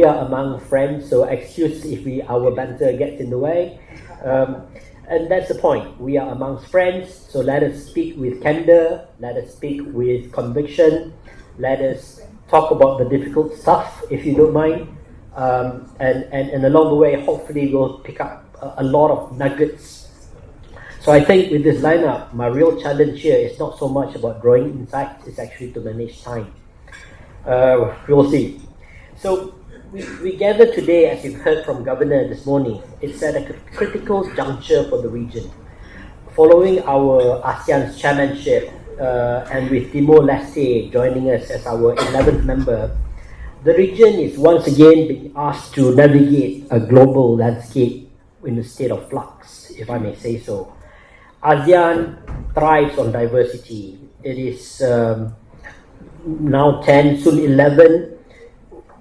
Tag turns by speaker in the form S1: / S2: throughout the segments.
S1: are among friends, so excuse if our banter gets in the way. And that's the point. We are amongst friends, so let us speak with candor, let us speak with conviction, let us talk about the difficult stuff, if you don't mind. And along the way, hopefully we'll pick up a lot of nuggets. So I think with this lineup, my real challenge here is not so much about drawing insights, it's actually to manage time. We'll see. So we gathered today, as you've heard from Governor this morning. It's at a critical juncture for the region. Following our ASEAN's chairmanship, and with Timor-Leste joining us as our 11th member, the region is once again being asked to navigate a global landscape in a state of flux, if I may say so. ASEAN thrives on diversity. It is now 10, soon 11.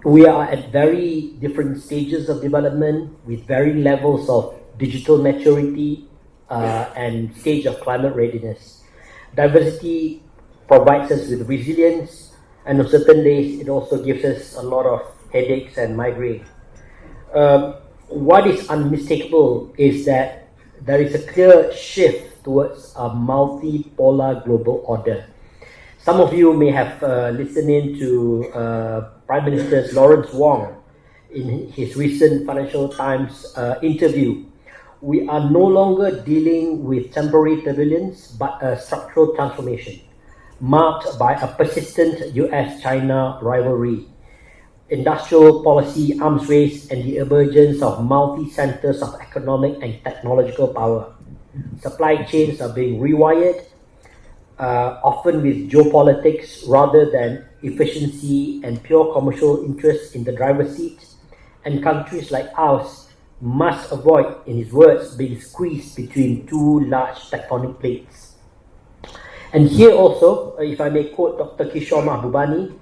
S1: We are at very different stages of development with varying levels of digital maturity and stage of climate readiness. Diversity provides us with resilience, and on certain days it also gives us a lot of headaches and migraine. What is unmistakable is that there is a clear shift towards a multipolar global order. Some of you may have listened in to Prime Minister Lawrence Wong in his recent Financial Times interview. We are no longer dealing with temporary turbulence, but a structural transformation marked by a persistent US-China rivalry, industrial policy arms race, and the emergence of multi-centers of economic and technological power. Supply chains are being rewired, often with geopolitics rather than efficiency and pure commercial interests in the driver's seat, and countries like ours must avoid, in his words, being squeezed between two large tectonic plates. And here also, if I may quote Dr. Kishore Mahbubani,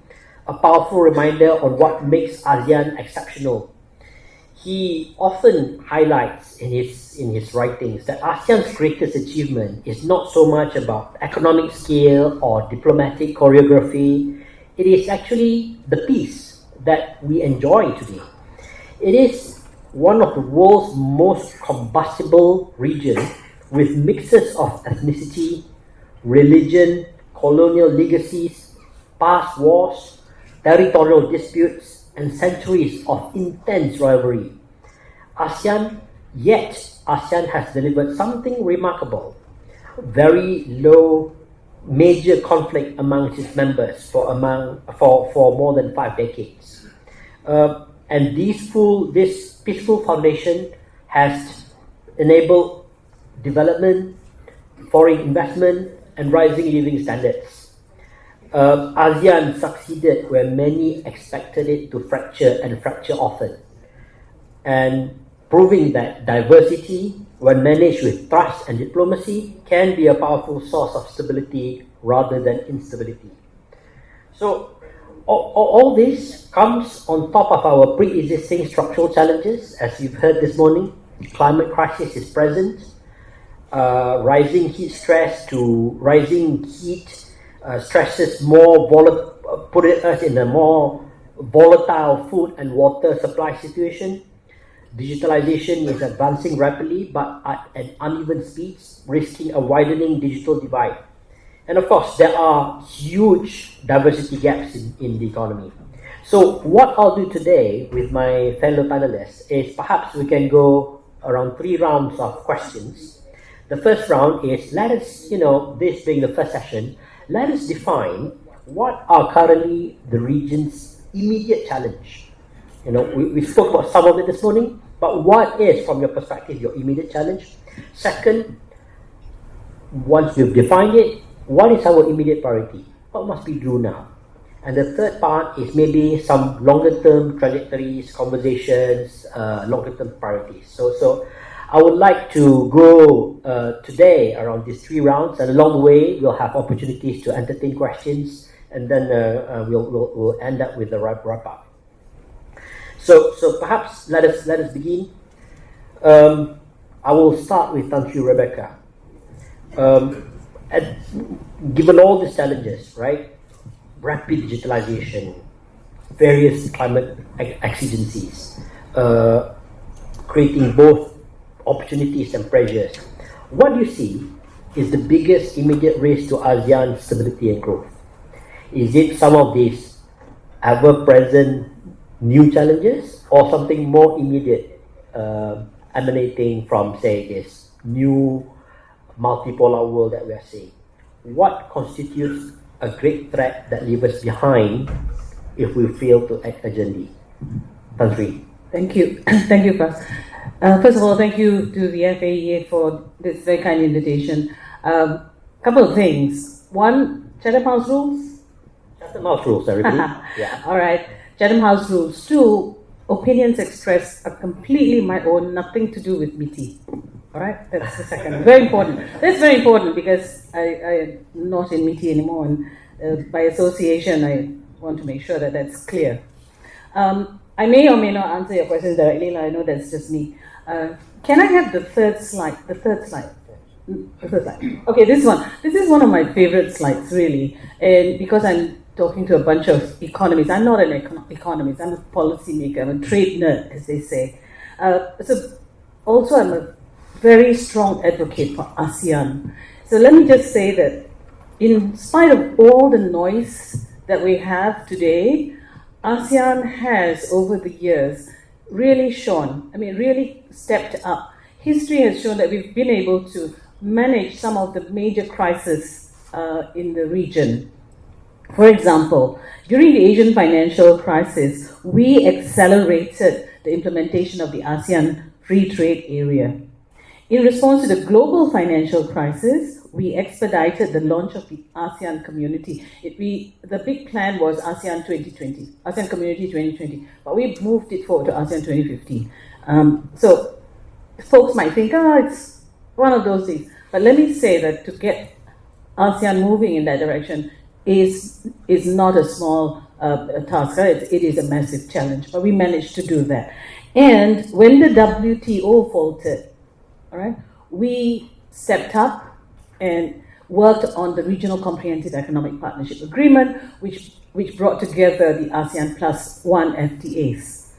S1: a powerful reminder on what makes ASEAN exceptional. He often highlights in his writings that ASEAN's greatest achievement is not so much about economic scale or diplomatic choreography. It is actually the peace that we enjoy today. It is one of the world's most combustible regions with mixes of ethnicity, religion, colonial legacies, past wars, territorial disputes, and centuries of intense rivalry. Yet ASEAN has delivered something remarkable. Very low major conflict amongst its members for more than 5 decades. And this peaceful foundation has enabled development, foreign investment, and rising living standards. ASEAN succeeded where many expected it to fracture, and fracture often. And proving that diversity, when managed with trust and diplomacy, can be a powerful source of stability rather than instability. So all this comes on top of our pre-existing structural challenges. As you've heard this morning, climate crisis is present. Rising heat stress to rising heat stresses put us in a more volatile food and water supply situation. Digitalization is advancing rapidly but at uneven speeds, risking a widening digital divide. And of course, there are huge diversity gaps in the economy. So what I'll do today with my fellow panelists is perhaps we can go around 3 rounds of questions. The first round is, let us, this being the first session, let us define what are currently the region's immediate challenge. We spoke about some of it this morning, but what is, from your perspective, your immediate challenge? Second, once we've defined it, what is our immediate priority? What must we do now? And the third part is maybe some longer-term trajectories, conversations, longer-term priorities. So I would like to go today around these 3 rounds, and along the way we'll have opportunities to entertain questions, and then we'll end up with the wrap up. So perhaps let us begin. I will start with Tan Sri Rebecca. Given all these challenges, right? Rapid digitalization, various climate exigencies, creating both opportunities and pressures. What you see is the biggest immediate risk to ASEAN stability and growth. Is it some of these ever-present new challenges, or something more immediate emanating from, say, this new multipolar world that we are seeing? What constitutes a great threat that leaves us behind if we fail to act urgently? Tan Sri.
S2: Thank you. Thank you, Fas. First of all, thank you to the FAEA for this very kind invitation. Couple of things. One, Chatham House rules.
S1: Chatham House rules, everybody. Yeah.
S2: All right. Chatham House rules. Two, opinions expressed are completely my own, nothing to do with MITI. All right, that's the second. Very important. That's very important because I am not in MITI anymore, and by association, I want to make sure that that's clear. I may or may not answer your questions directly. I know that's just me. Can I have the third slide? The third slide. Okay, this one. This is one of my favorite slides, really, and because I'm talking to a bunch of economists. I'm not an economist. I'm a policymaker. I'm a trade nerd, as they say. So also, I'm a very strong advocate for ASEAN. So let me just say that in spite of all the noise that we have today, ASEAN has, over the years, really really stepped up. History has shown that we've been able to manage some of the major crises in the region. For example, during the Asian financial crisis, we accelerated the implementation of the ASEAN Free Trade Area. In response to the global financial crisis, we expedited the launch of the ASEAN community. The big plan was ASEAN 2020, ASEAN Community 2020, but we moved it forward to ASEAN 2015. So folks might think, it's one of those things. But let me say that to get ASEAN moving in that direction is not a small task. It is a massive challenge, but we managed to do that. And when the WTO faltered, all right, we stepped up and worked on the Regional Comprehensive Economic Partnership Agreement, which brought together the ASEAN Plus One FTAs.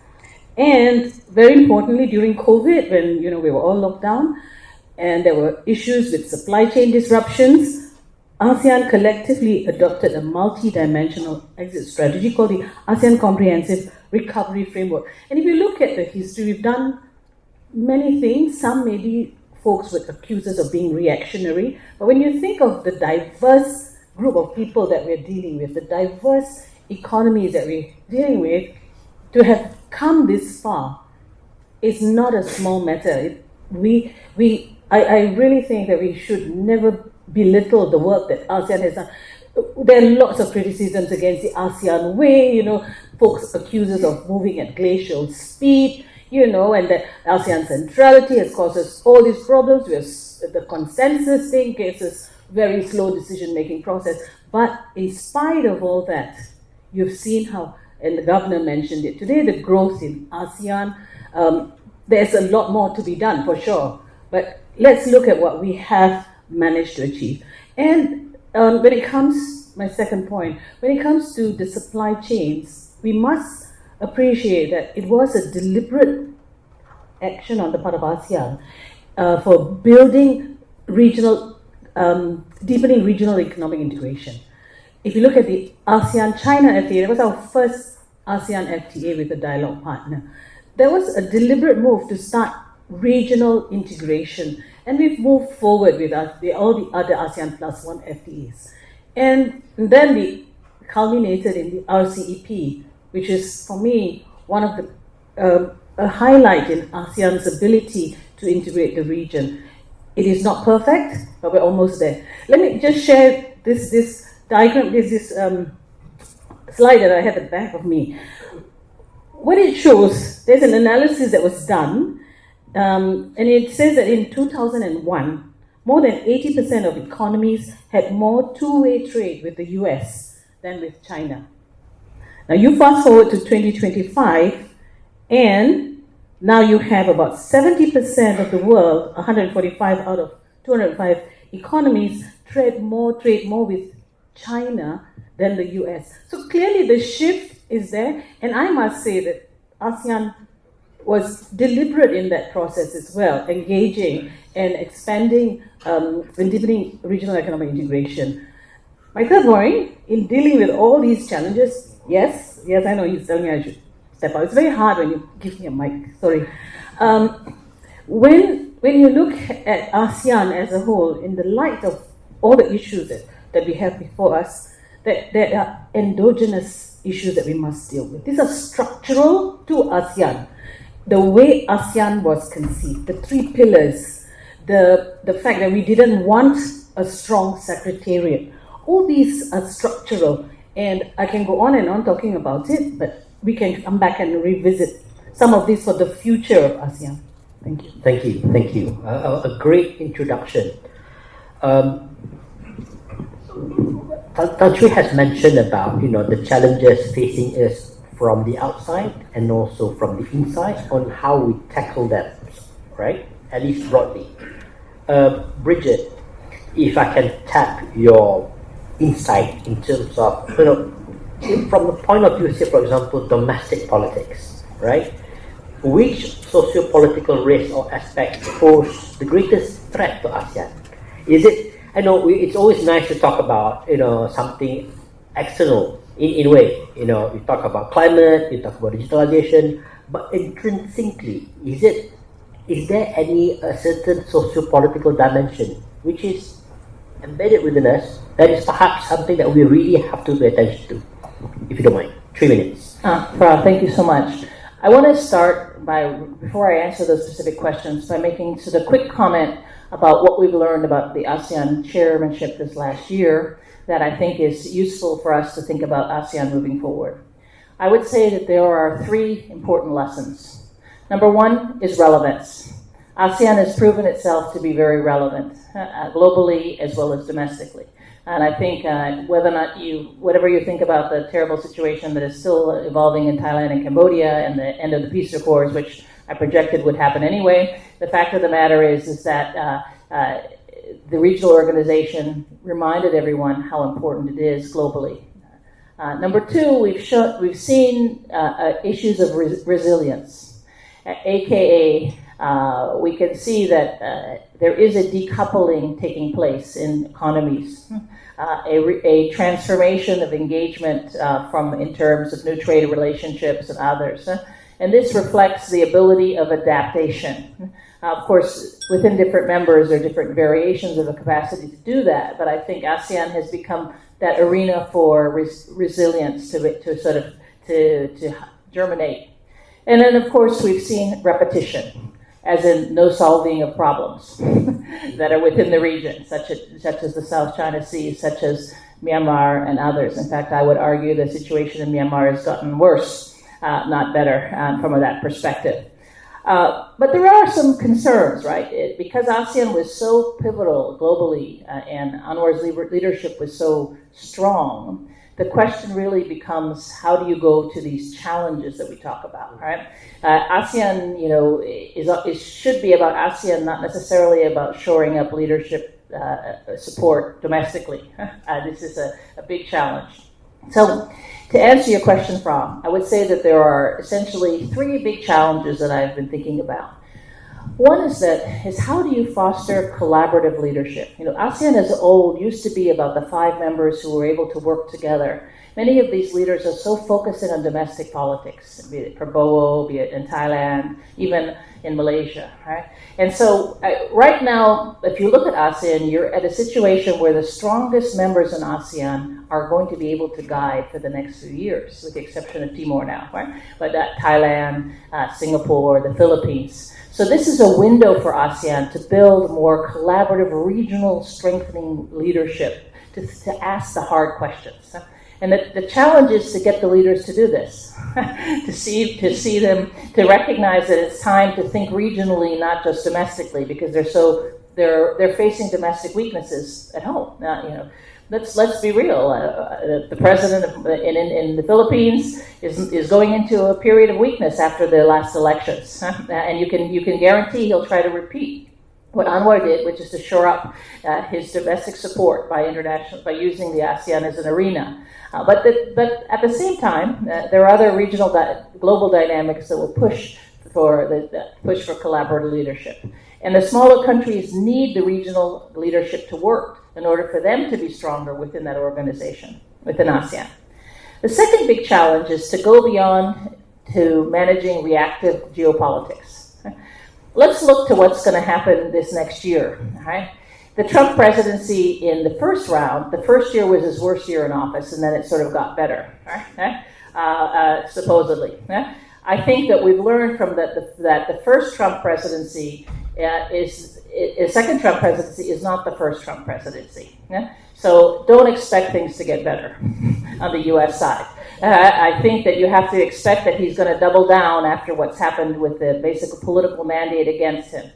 S2: And very importantly, during COVID, when we were all locked down and there were issues with supply chain disruptions, ASEAN collectively adopted a multi-dimensional exit strategy called the ASEAN Comprehensive Recovery Framework. And if you look at the history, we've done many things. Some maybe folks would accuse us of being reactionary, but when you think of the diverse group of people that we're dealing with, the diverse economies that we're dealing with, to have come this far is not a small matter. I really think that we should never belittle the work that ASEAN has done. There are lots of criticisms against the ASEAN way. Folks accuse us of moving at glacial speed, and that ASEAN centrality has caused us all these problems. The consensus thing gives us very slow decision-making process. But in spite of all that, you've seen how, and the governor mentioned it today, the growth in ASEAN. There's a lot more to be done, for sure. But let's look at what we have managed to achieve. And when it comes, my second point, when it comes to the supply chains, we must appreciate that it was a deliberate action on the part of ASEAN for building deepening regional economic integration. If you look at the ASEAN-China FTA, that was our first ASEAN FTA with a dialogue partner. There was a deliberate move to start regional integration, and we've moved forward with all the other ASEAN Plus One FTAs. And then we culminated in the RCEP, which is, for me, one of a highlight in ASEAN's ability to integrate the region. It is not perfect, but we're almost there. Let me just share this diagram, this slide that I have at the back of me. What it shows, there's an analysis that was done, and it says that in 2001, more than 80% of economies had more two-way trade with the US than with China. Now you fast forward to 2025, and now you have about 70% of the world, 145 out of 205 economies, trade more with China than the US. So clearly the shift is there. And I must say that ASEAN was deliberate in that process as well, engaging and expanding and deepening regional economic integration. My third point, in dealing with all these challenges, yes, I know he's telling me I should step out. It's very hard when you give me a mic, sorry. When you look at ASEAN as a whole, in the light of all the issues that we have before us, that there are endogenous issues that we must deal with. These are structural to ASEAN. The way ASEAN was conceived, the three pillars, the fact that we didn't want a strong secretariat, all these are structural, and I can go on and on talking about it, but we can come back and revisit some of these for the future of ASEAN. Thank you.
S1: Thank you. A great introduction. Tan Sri has mentioned about the challenges facing us from the outside and also from the inside on how we tackle them, right? At least broadly. Bridget, if I can tap your insight in terms of, from the point of view, say for example, domestic politics, right? Which socio-political risk or aspect pose the greatest threat to ASEAN? Is it, I know it's always nice to talk about, something external in a way, you talk about climate, you talk about digitalization, but intrinsically, is there any certain socio-political dimension which is embedded within us that is perhaps something that we really have to pay attention to? If you don't mind, 3 minutes.
S3: Pra, thank you so much. I want to start before I answer those specific questions, by making sort of a quick comment about what we've learned about the ASEAN chairmanship this last year that I think is useful for us to think about ASEAN moving forward. I would say that there are 3 important lessons. Number 1 is relevance. ASEAN has proven itself to be very relevant, globally as well as domestically. And I think whether or not whatever you think about the terrible situation that is still evolving in Thailand and Cambodia and the end of the peace accords, which I projected would happen anyway, the fact of the matter is that the regional organization reminded everyone how important it is globally. Number 2, we've seen issues of resilience, aka we can see that there is a decoupling taking place in economies, a transformation of engagement in terms of new trade relationships and others. And this reflects the ability of adaptation. Of course, within different members, there are different variations of the capacity to do that, but I think ASEAN has become that arena for resilience to germinate. And then, of course, we've seen repetition, as in no solving of problems that are within the region, such as the South China Sea, such as Myanmar and others. In fact, I would argue the situation in Myanmar has gotten worse, not better from that perspective. But there are some concerns, right? Because ASEAN was so pivotal globally and Anwar's leadership was so strong, the question really becomes, how do you go to these challenges that we talk about, right? ASEAN, it should be about ASEAN, not necessarily about shoring up leadership support domestically. This is a big challenge. So, to answer your question, Fra, I would say that there are essentially 3 big challenges that I've been thinking about. One is how do you foster collaborative leadership? ASEAN as old used to be about the 5 members who were able to work together. Many of these leaders are so focused in on domestic politics, be it Prabowo, be it in Thailand, even in Malaysia, right? And so right now, if you look at ASEAN, you're at a situation where the strongest members in ASEAN are going to be able to guide for the next few years, with the exception of Timor now, right? But Thailand, Singapore, the Philippines. So this is a window for ASEAN to build more collaborative regional strengthening leadership, to ask the hard questions. And the challenge is to get the leaders to do this, to see them, to recognize that it's time to think regionally, not just domestically, because they're facing domestic weaknesses at home. Let's be real. The president in the Philippines is going into a period of weakness after the last elections, and you can guarantee he'll try to repeat what Anwar did, which is to shore up his domestic support by using the ASEAN as an arena. But at the same time, there are other regional, global dynamics that will push for collaborative leadership. And the smaller countries need the regional leadership to work in order for them to be stronger within that organization, within ASEAN. The second big challenge is to go beyond to managing reactive geopolitics. Let's look to what's going to happen this next year. Right? The Trump presidency in the first round, the first year was his worst year in office, and then it sort of got better, right? Supposedly. I think that we've learned from that the first Trump presidency second Trump presidency is not the first Trump presidency. So don't expect things to get better on the U.S. side. I think that you have to expect that he's going to double down after what's happened with the basic political mandate against him.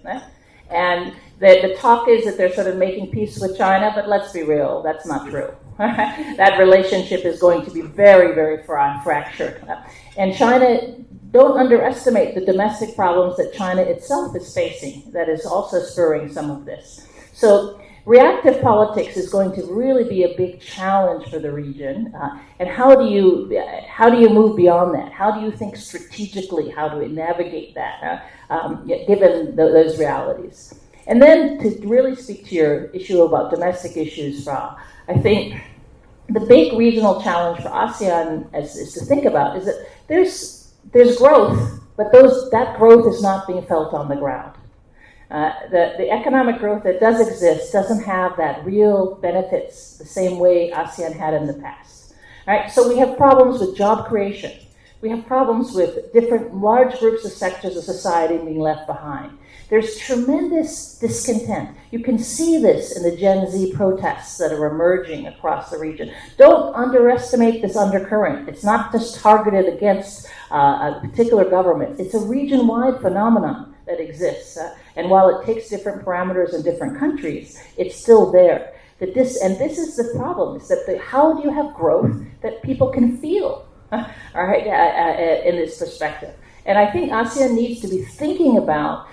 S3: And the talk is that they're sort of making peace with China, but let's be real, that's not true. That relationship is going to be very, very fractured. And China, don't underestimate the domestic problems that China itself is facing that is also spurring some of this. So reactive politics is going to really be a big challenge for the region. And how do you move beyond that? How do you think strategically how to navigate that, given those realities? And then to really speak to your issue about domestic issues, Fra, I think the big regional challenge for ASEAN is to think about is that there's growth, but that growth is not being felt on the ground. The economic growth that does exist doesn't have that real benefits the same way ASEAN had in the past. Right? So we have problems with job creation. We have problems with different large groups of sectors of society being left behind. There's tremendous discontent. You can see this in the Gen Z protests that are emerging across the region. Don't underestimate this undercurrent. It's not just targeted against a particular government. It's a region-wide phenomenon that exists. And while it takes different parameters in different countries, it's still there. This is the problem, is that how do you have growth that people can feel, all right, in this perspective? And I think ASEAN needs to be thinking about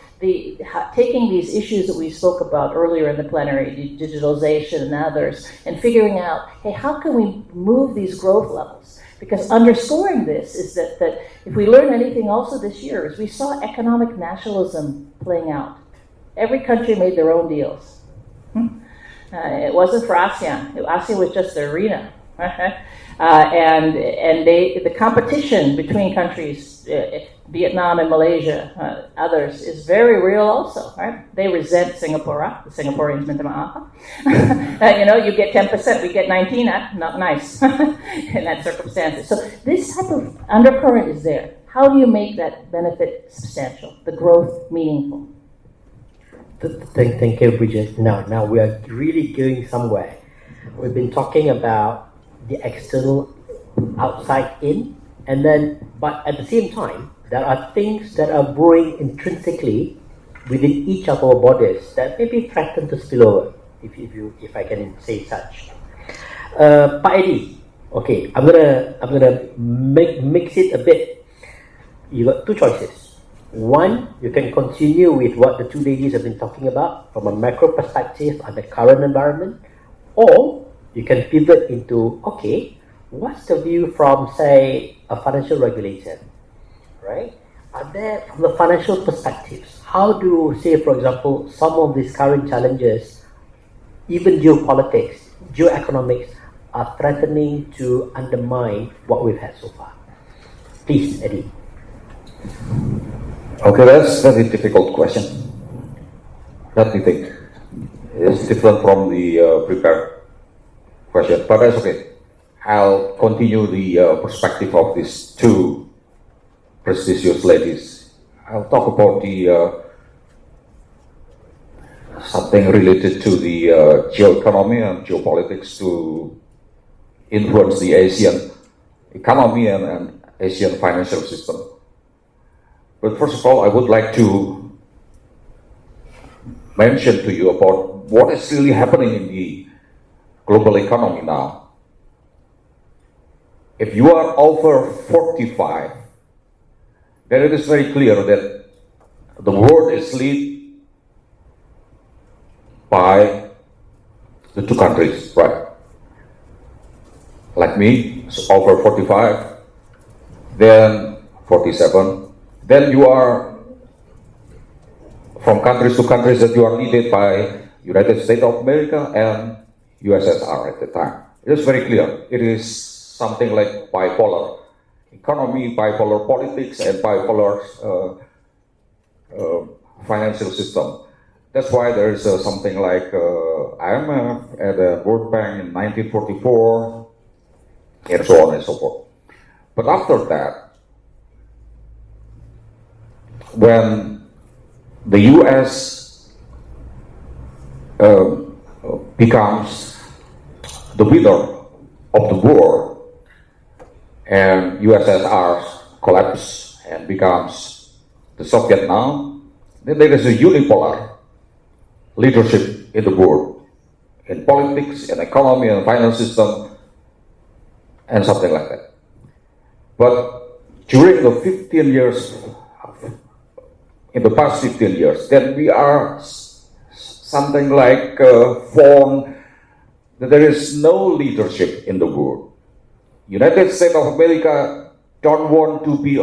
S3: taking these issues that we spoke about earlier in the plenary, digitalization and others, and figuring out, hey, how can we move these growth levels? Because underscoring this is that if we learn anything also this year, is we saw economic nationalism playing out. Every country made their own deals. It wasn't for ASEAN. ASEAN was just the arena. And the competition between countries, Vietnam and Malaysia, others, is very real also, right? They resent Singapore. The Singaporeans minta maaf. You get 10%, we get 19, not nice in that circumstances. So this type of undercurrent is there. How do you make that benefit substantial, the growth meaningful?
S1: Thank you, Bridget. Now we are really going somewhere. We've been talking about the external outside in, but at the same time, there are things that are brewing intrinsically within each of our borders that maybe threaten to spill over, if I can say such. Pak Eddie, okay, I'm gonna mix it a bit. You got two choices. One, you can continue with what the two ladies have been talking about from a macro perspective on the current environment, or you can pivot into, okay, what's the view from, say, a financial regulator, right? Are there, from the financial perspectives, how do, say, for example, some of these current challenges, even geopolitics, geoeconomics, are threatening to undermine what we've had so far? Please, Eddie.
S4: Okay, that's a very difficult question. Let me think. It's different from the prepared question, but that's okay. I'll continue the perspective of these two prestigious ladies. I'll talk about the something related to the geoeconomy and geopolitics to influence the Asian economy and Asian financial system. But first of all, I would like to mention to you about what is really happening in the global economy now. If you are over 45, then it is very clear that the world is by the two countries, right? Like me, it's over 45, then 47. Then you are from countries to countries that you are needed by United States of America and USSR at the time. It is very clear. It is something like bipolar economy, bipolar politics, and bipolar financial system. That's why there is something like IMF and the World Bank in 1944, and so on and so forth. But after that, when the US becomes the winner of the war, and USSR collapses and becomes the Soviet now, then there is a unipolar leadership in the world, in politics, in economy, and finance system, and something like that. But during the 15 years, in the past 15 years, then we are something like formed that there is no leadership in the world. United States of America don't want to be a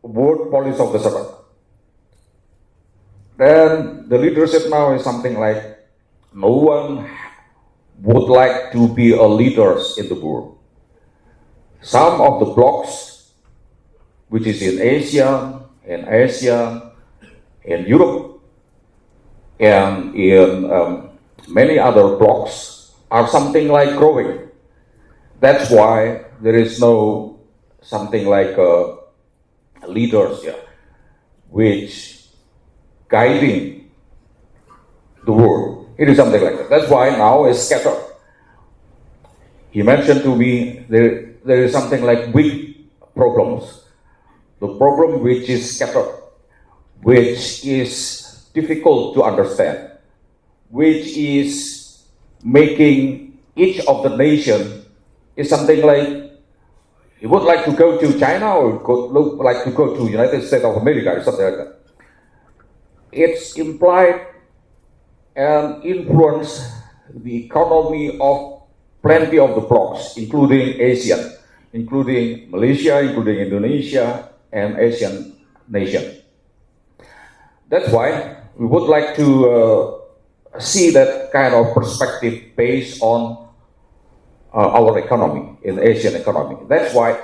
S4: world police of the seven. Then the leadership now is something like no one would like to be a leaders in the world. Some of the blocs, which is in Asia, in Europe, and in many other blocs, are something like growing. That's why there is no something like leaders here, which guiding the world. It is something like that. That's why now it's scattered. He mentioned to me there is something like big problems. The problem which is scattered, which is difficult to understand, which is making each of the nation is something like you would like to go to China or would like to go to United States of America or something like that. It's implied and influence the economy of plenty of the blocs, including Asian, including Malaysia, including Indonesia, and Asian nation. That's why we would like to see that kind of perspective based on our economy, in Asian economy. That's why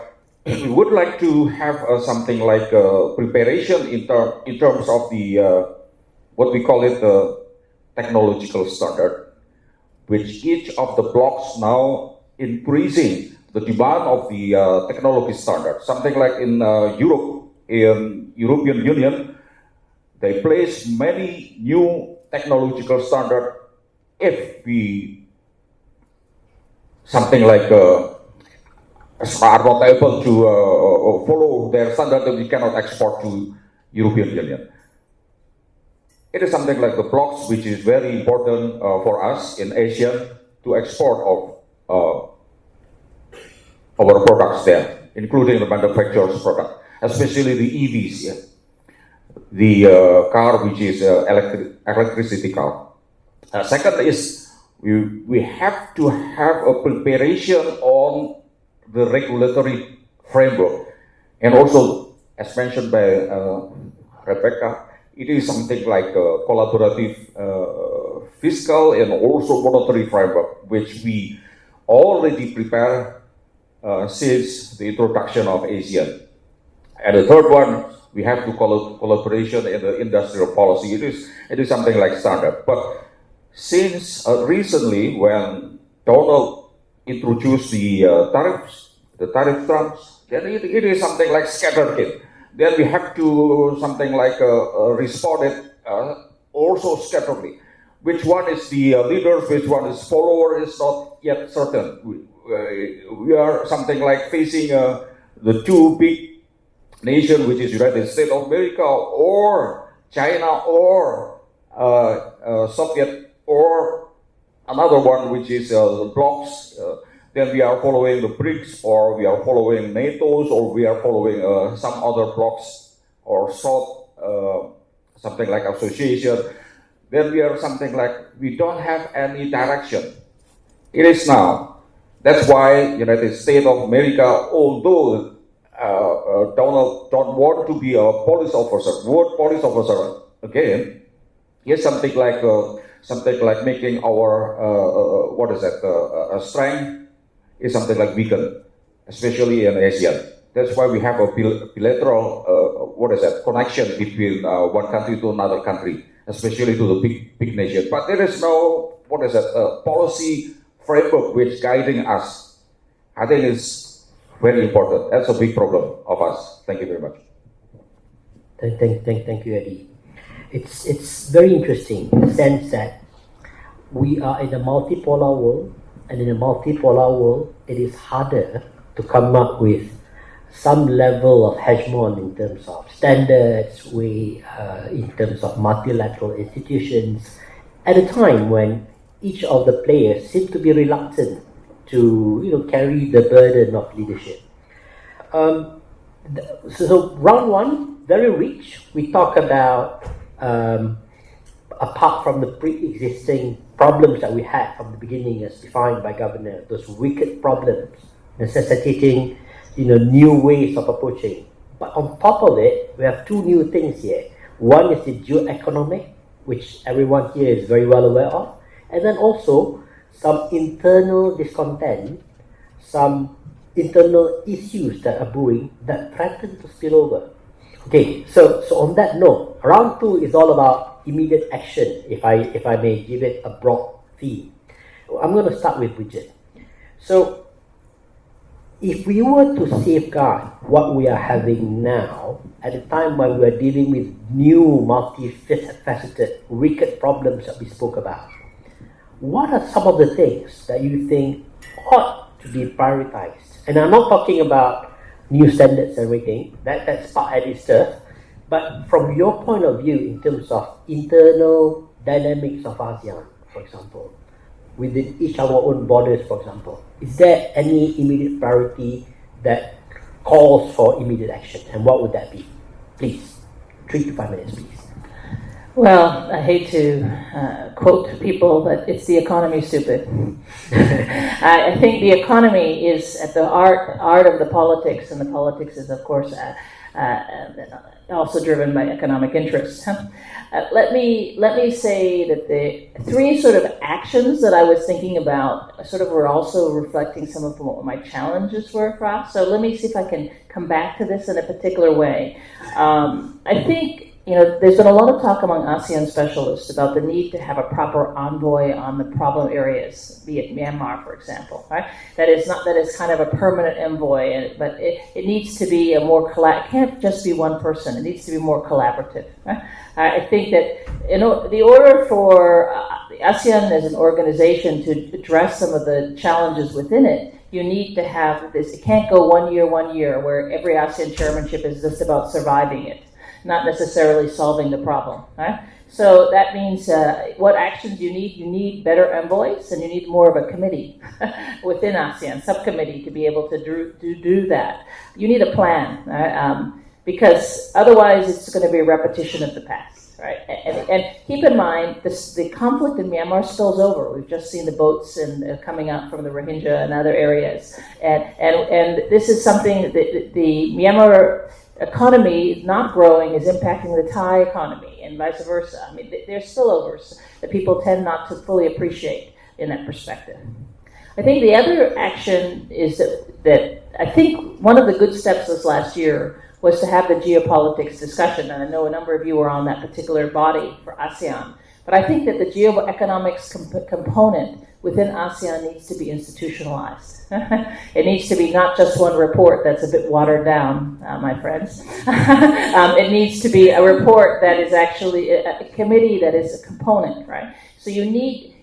S4: we would like to have something like preparation in terms of the what we call it the technological standard, which each of the blocs now increasing the demand of the technology standard. Something like in Europe, in European Union, they place many new technological standard. If we something like are not able to follow their standard, then we cannot export to European Union. It is something like the blocks, which is very important for us in Asia to export of our products there, including the manufacturer's product, especially the EVs, yeah. The car which is electricity car. Second is we have to have a preparation on the regulatory framework, and also as mentioned by Rebecca, it is something like a collaborative fiscal and also monetary framework, which we already prepare since the introduction of ASEAN. And the third one, we have to collaboration in the industrial policy. It is something like standard. But since recently, when Donald introduced the tariff terms, then it is something like scattered hit. Then we have to something like respond it also scatteredly. Which one is the leader, which one is follower is not yet certain. We are something like facing the two big nations, which is United States of America or China or Soviet or another one which is the blocs. Then we are following the BRICS, or we are following NATO's, or we are following some other blocs or something like association. then we are something like we don't have any direction. It is now. That's why United States of America, although Donald don't want to be a police officer, word police officer again, here's something like making our strength is something like weaken, especially in Asia. That's why we have a bilateral connection between one country to another country, especially to the big nation. But there is no policy framework which guiding us. I think it's very important. That's a big problem of us. Thank you very much.
S1: Thank you, Eddie. It's very interesting in the sense that we are in a multipolar world, and in a multipolar world, it is harder to come up with some level of hegemon in terms of standards, in terms of multilateral institutions, at a time when each of the players seem to be reluctant to carry the burden of leadership. So round one, very rich. We talk about apart from the pre-existing problems that we had from the beginning as defined by Governor, those wicked problems necessitating new ways of approaching. But on top of it, we have two new things here. One is the geo-economic, which everyone here is very well aware of, and then also some internal discontent, some internal issues that are brewing that threaten to spill over. Okay, so on that note, round two is all about immediate action, if I may give it a broad theme. I'm going to start with Bridget. So, if we were to safeguard what we are having now, at a time when we are dealing with new multifaceted, wicked problems that we spoke about, what are some of the things that you think ought to be prioritized? And I'm not talking about new standards and everything, that's part of this stuff, but from your point of view in terms of internal dynamics of ASEAN, for example, within each of our own borders, for example, is there any immediate priority that calls for immediate action, and what would that be? Please, 3 to 5 minutes, please.
S3: Well, I hate to quote people, but it's the economy, stupid. I think the economy is at the art of the politics, and the politics is, of course, also driven by economic interests. Let me say that the three sort of actions that I was thinking about sort of were also reflecting some of what my challenges were for us. So let me see if I can come back to this in a particular way. I think there's been a lot of talk among ASEAN specialists about the need to have a proper envoy on the problem areas, be it Myanmar, for example, right? That is kind of a permanent envoy, but it needs to be a more it can't just be one person. It needs to be more collaborative. Right? I think that the order for ASEAN as an organization to address some of the challenges within it, you need to have this. It can't go 1 year, where every ASEAN chairmanship is just about surviving it, not necessarily solving the problem. Right? So that means what actions you need? You need better envoys, and you need more of a committee within ASEAN, subcommittee, to be able to do that. You need a plan, right? Because otherwise it's going to be a repetition of the past. Right? And keep in mind, the conflict in Myanmar spills over. We've just seen the boats coming out from the Rohingya and other areas. And this is something that the Myanmar economy not growing is impacting the Thai economy, and vice versa. I mean, there's spillovers that people tend not to fully appreciate in that perspective. I think the other action is that I think one of the good steps this last year was to have the geopolitics discussion, and I know a number of you were on that particular body for ASEAN. But I think that the geoeconomics component within ASEAN needs to be institutionalized. It needs to be not just one report that's a bit watered down, my friends. It needs to be a report that is actually a committee that is a component, right? So you need,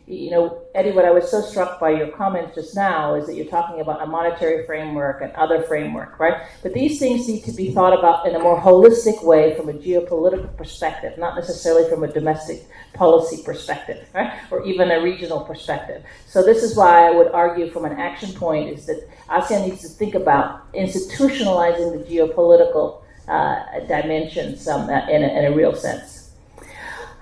S3: Eddie, what I was so struck by your comments just now is that you're talking about a monetary framework and other framework, right? But these things need to be thought about in a more holistic way from a geopolitical perspective, not necessarily from a domestic policy perspective, right? Or even a regional perspective. So this is why I would argue from an action point is that ASEAN needs to think about institutionalizing the geopolitical dimensions in a real sense.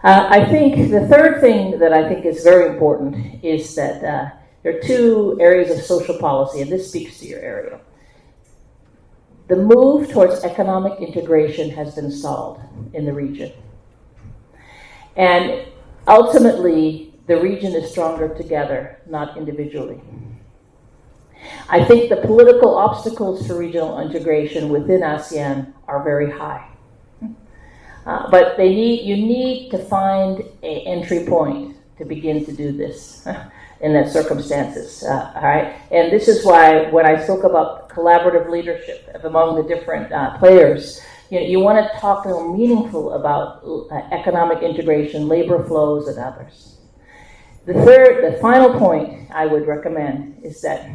S3: I think the third thing that I think is very important is that there are two areas of social policy, and this speaks to your area. The move towards economic integration has been stalled in the region. And ultimately, the region is stronger together, not individually. I think the political obstacles for regional integration within ASEAN are very high. But you need to find an entry point to begin to do this in the circumstances. All right, and this is why when I spoke about collaborative leadership among the different players, you want to talk meaningful about economic integration, labor flows, and others. The final point I would recommend is that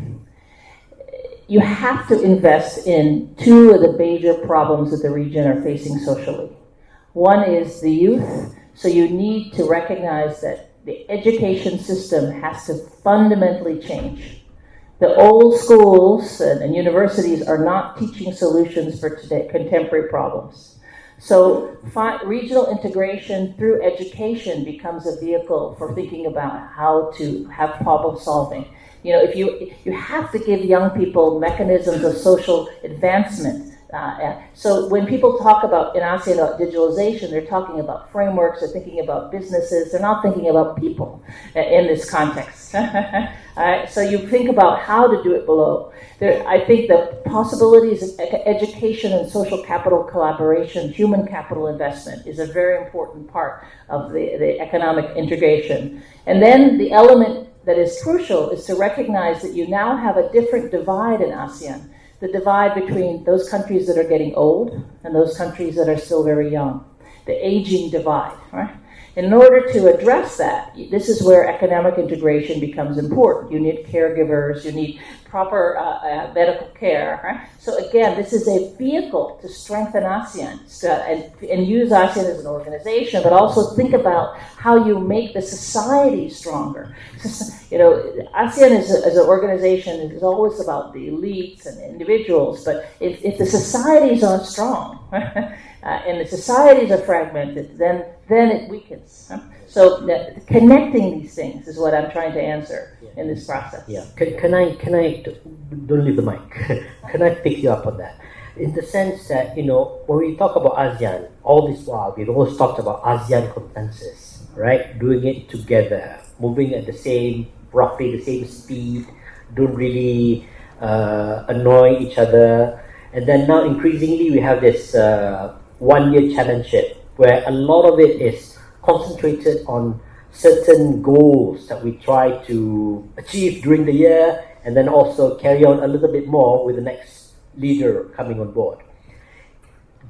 S3: you have to invest in two of the major problems that the region are facing socially. One is the youth, so you need to recognize that the education system has to fundamentally change. The old schools and universities are not teaching solutions for today, contemporary problems. So regional integration through education becomes a vehicle for thinking about how to have problem solving. If you have to give young people mechanisms of social advancement. So when people talk about in ASEAN about digitalization, they're talking about frameworks, they're thinking about businesses, they're not thinking about people in this context. So you think about how to do it below. I think the possibilities of education and social capital collaboration, human capital investment is a very important part of the economic integration. And then the element that is crucial is to recognize that you now have a different divide in ASEAN. The divide between those countries that are getting old and those countries that are still very young. The aging divide, right? In order to address that, this is where economic integration becomes important. You need caregivers, you need proper medical care, right? So again, this is a vehicle to strengthen ASEAN and use ASEAN as an organization, but also think about how you make the society stronger. ASEAN as an organization is always about the elites and individuals, but if the societies aren't strong, and the societies are fragmented, then it weakens. So connecting these things is what I'm trying to answer in this process.
S1: Yeah. Can I don't leave the mic. Can I pick you up on that? In the sense that, when we talk about ASEAN, all this while we've always talked about ASEAN consensus, right? Doing it together, moving at roughly the same speed, don't really annoy each other. And then now increasingly we have this 1-year chairmanship where a lot of it is concentrated on certain goals that we try to achieve during the year and then also carry on a little bit more with the next leader coming on board.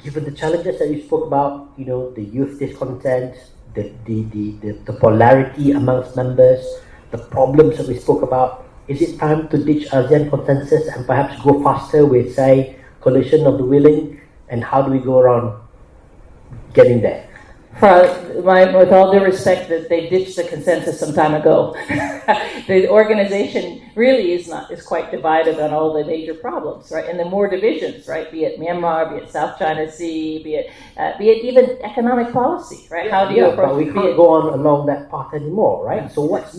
S1: Given the challenges that you spoke about, the youth discontent, the polarity amongst members, the problems that we spoke about, is it time to ditch ASEAN consensus and perhaps go faster with, say, coalition of the willing? And how do we go around getting there?
S3: With all due respect, that they ditched the consensus some time ago. The organization really is quite divided on all the major problems, right? And the more divisions, right? Be it Myanmar, be it South China Sea, be it even economic policy, right? How do you approach?
S1: But we can't go on along that path anymore, right? So what's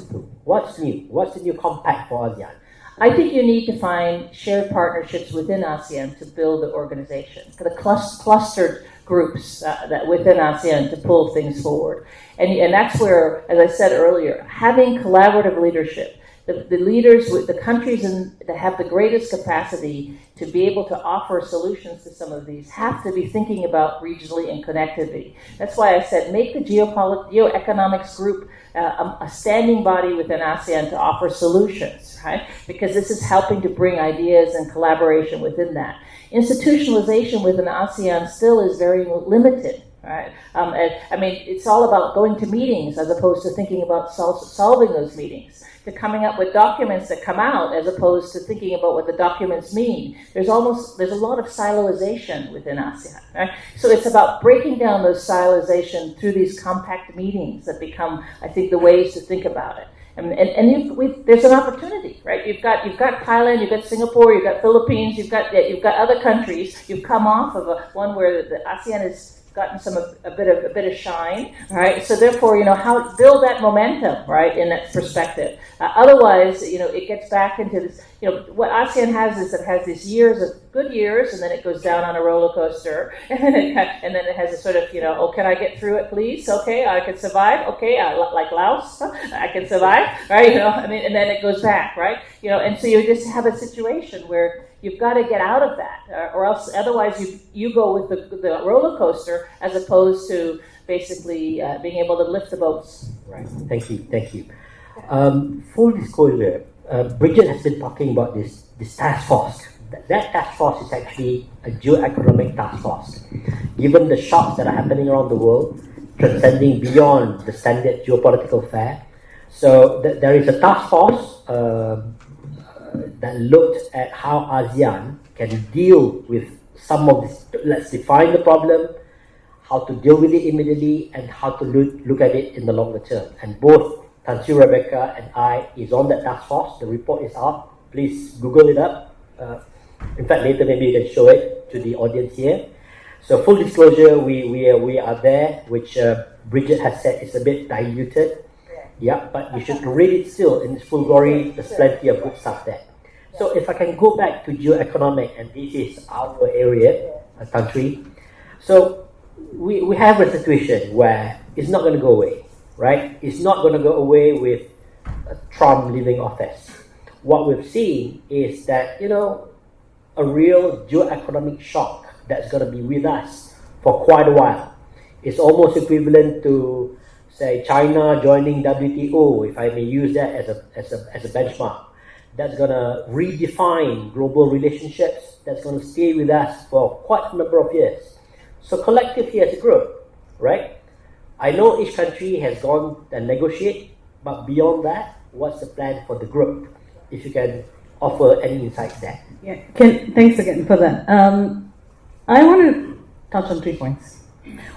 S1: new? What's the new compact for ASEAN?
S3: I think you need to find shared partnerships within ASEAN to build the organization, for the clustered groups that within ASEAN to pull things forward. And that's where, as I said earlier, having collaborative leadership, the leaders with the countries that have the greatest capacity to be able to offer solutions to some of these have to be thinking about regionally and connectively. That's why I said make the geoeconomics group a standing body within ASEAN to offer solutions, right? Because this is helping to bring ideas and collaboration within that. Institutionalization within ASEAN still is very limited, right? It's all about going to meetings as opposed to thinking about solving those meetings, to coming up with documents that come out as opposed to thinking about what the documents mean. There's a lot of siloization within ASEAN, right? So it's about breaking down those siloization through these compact meetings that become, I think, the ways to think about it. There's an opportunity, right? You've got Thailand, you've got Singapore, you've got Philippines, you've got other countries. You've come off of one where the ASEAN is gotten a bit of shine, right? So therefore, how build that momentum, right, in that perspective. Otherwise, it gets back into this. What ASEAN has is it has these years of good years, and then it goes down on a roller coaster, and then it has a sort of, oh, can I get through it, please? Okay, I can survive. Okay, like Laos, I can survive, right? And then it goes back, right? And so you just have a situation where you've got to get out of that, or else otherwise you go with the roller coaster as opposed to basically being able to lift the boats.
S1: Right. Thank you. Full disclosure, Bridget has been talking about this task force. That task force is actually a geo-economic task force. Given the shocks that are happening around the world, transcending beyond the standard geopolitical fare, so there is a task force that looked at how ASEAN can deal with some of this. Let's define the problem, how to deal with it immediately, and how to look at it in the longer term. And both Tan Sri Rebecca and I is on that task force. The report is out. Please Google it up. In fact, later maybe you can show it to the audience here. So full disclosure, we are there, which Bridget has said is a bit diluted. Yeah, but you should read it still in its full glory. There's plenty of good stuff there. So if I can go back to geo-economic, and this is our area, a country. So we have a situation where it's not going to go away, right? It's not going to go away with Trump leaving office. What we've seen is that, a real geo-economic shock that's going to be with us for quite a while. It's almost equivalent to, say, China joining WTO, if I may use that as a benchmark. That's going to redefine global relationships. That's going to stay with us for quite a number of years. So collectively as a group, right? I know each country has gone and negotiate, but beyond that, what's the plan for the group? If you can offer any insights there.
S2: Yeah, thanks again for that. I want to touch on 3 points.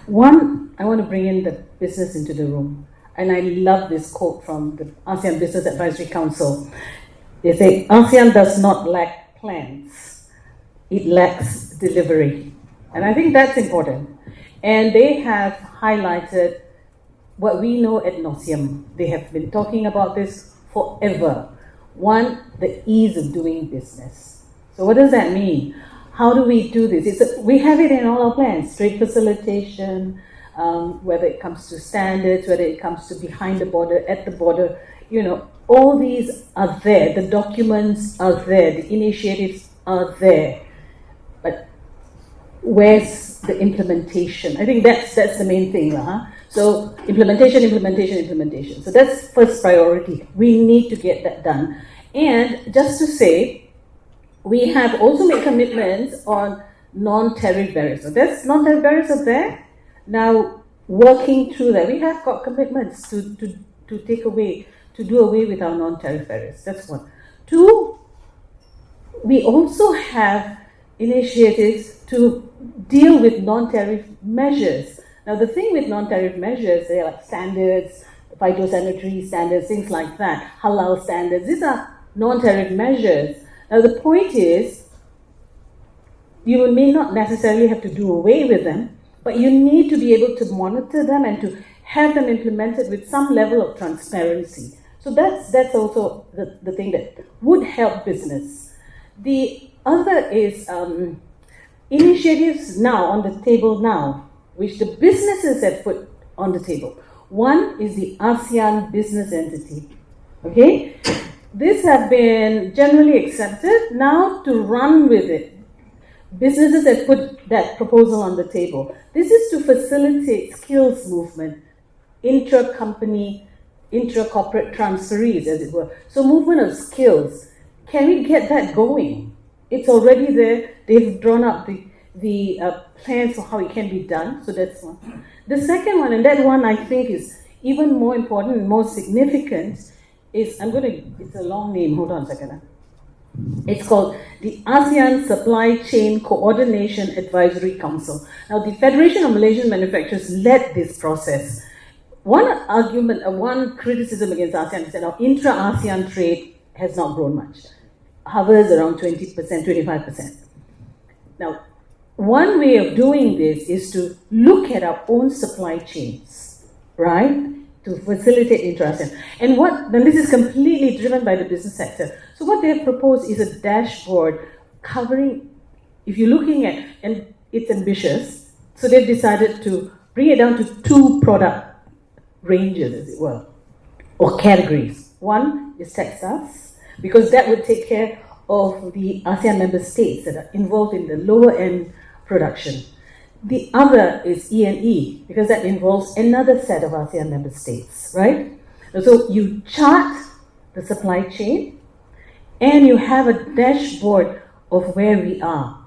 S2: One, I want to bring in the business into the room. And I love this quote from the ASEAN Business Advisory Council. They say, ASEAN does not lack plans, it lacks delivery. And I think that's important. And they have highlighted what we know ad nauseam. They have been talking about this forever. One, the ease of doing business. So what does that mean? How do we do this? We have it in all our plans, trade facilitation, whether it comes to standards, whether it comes to behind the border, at the border, all these are there. The documents are there. The initiatives are there. But where's the implementation? I think that's the main thing. So implementation. So that's first priority. We need to get that done. And just to say, we have also made commitments on non-tariff barriers. So that's non-tariff barriers are there. Now, working through that, we have got commitments to do away with our non-tariff barriers. That's one. Two, we also have initiatives to deal with non-tariff measures. Now, the thing with non-tariff measures, they're like standards, phytosanitary standards, things like that, halal standards. These are non-tariff measures. Now, the point is, you may not necessarily have to do away with them, but you need to be able to monitor them and to have them implemented with some level of transparency. So that's also the thing that would help business. The other is initiatives now on the table now, which the businesses have put on the table. One is the ASEAN business entity. Okay? This has been generally accepted. Now to run with it, businesses have put that proposal on the table. This is to facilitate skills movement, intra-company, intra-corporate transferees, as it were. So movement of skills. Can we get that going? It's already there. They've drawn up the plans for how it can be done. So that's one. The second one, and that one I think is even more important and more significant, is, it's a long name, hold on a second. It's called the ASEAN Supply Chain Coordination Advisory Council. Now, the Federation of Malaysian Manufacturers led this process. One argument, one criticism against ASEAN is that our intra-ASEAN trade has not grown much. Hovers around 20%, 25%. Now, one way of doing this is to look at our own supply chains, right? To facilitate inter-ASEAN. And then this is completely driven by the business sector. So what they have proposed is a dashboard covering, if you're looking at, and it's ambitious, so they've decided to bring it down to 2 product ranges, as it were, or categories. One is textiles, because that would take care of the ASEAN member states that are involved in the lower end production. The other is E&E, because that involves another set of ASEAN member states, right? And so you chart the supply chain, and you have a dashboard of where we are,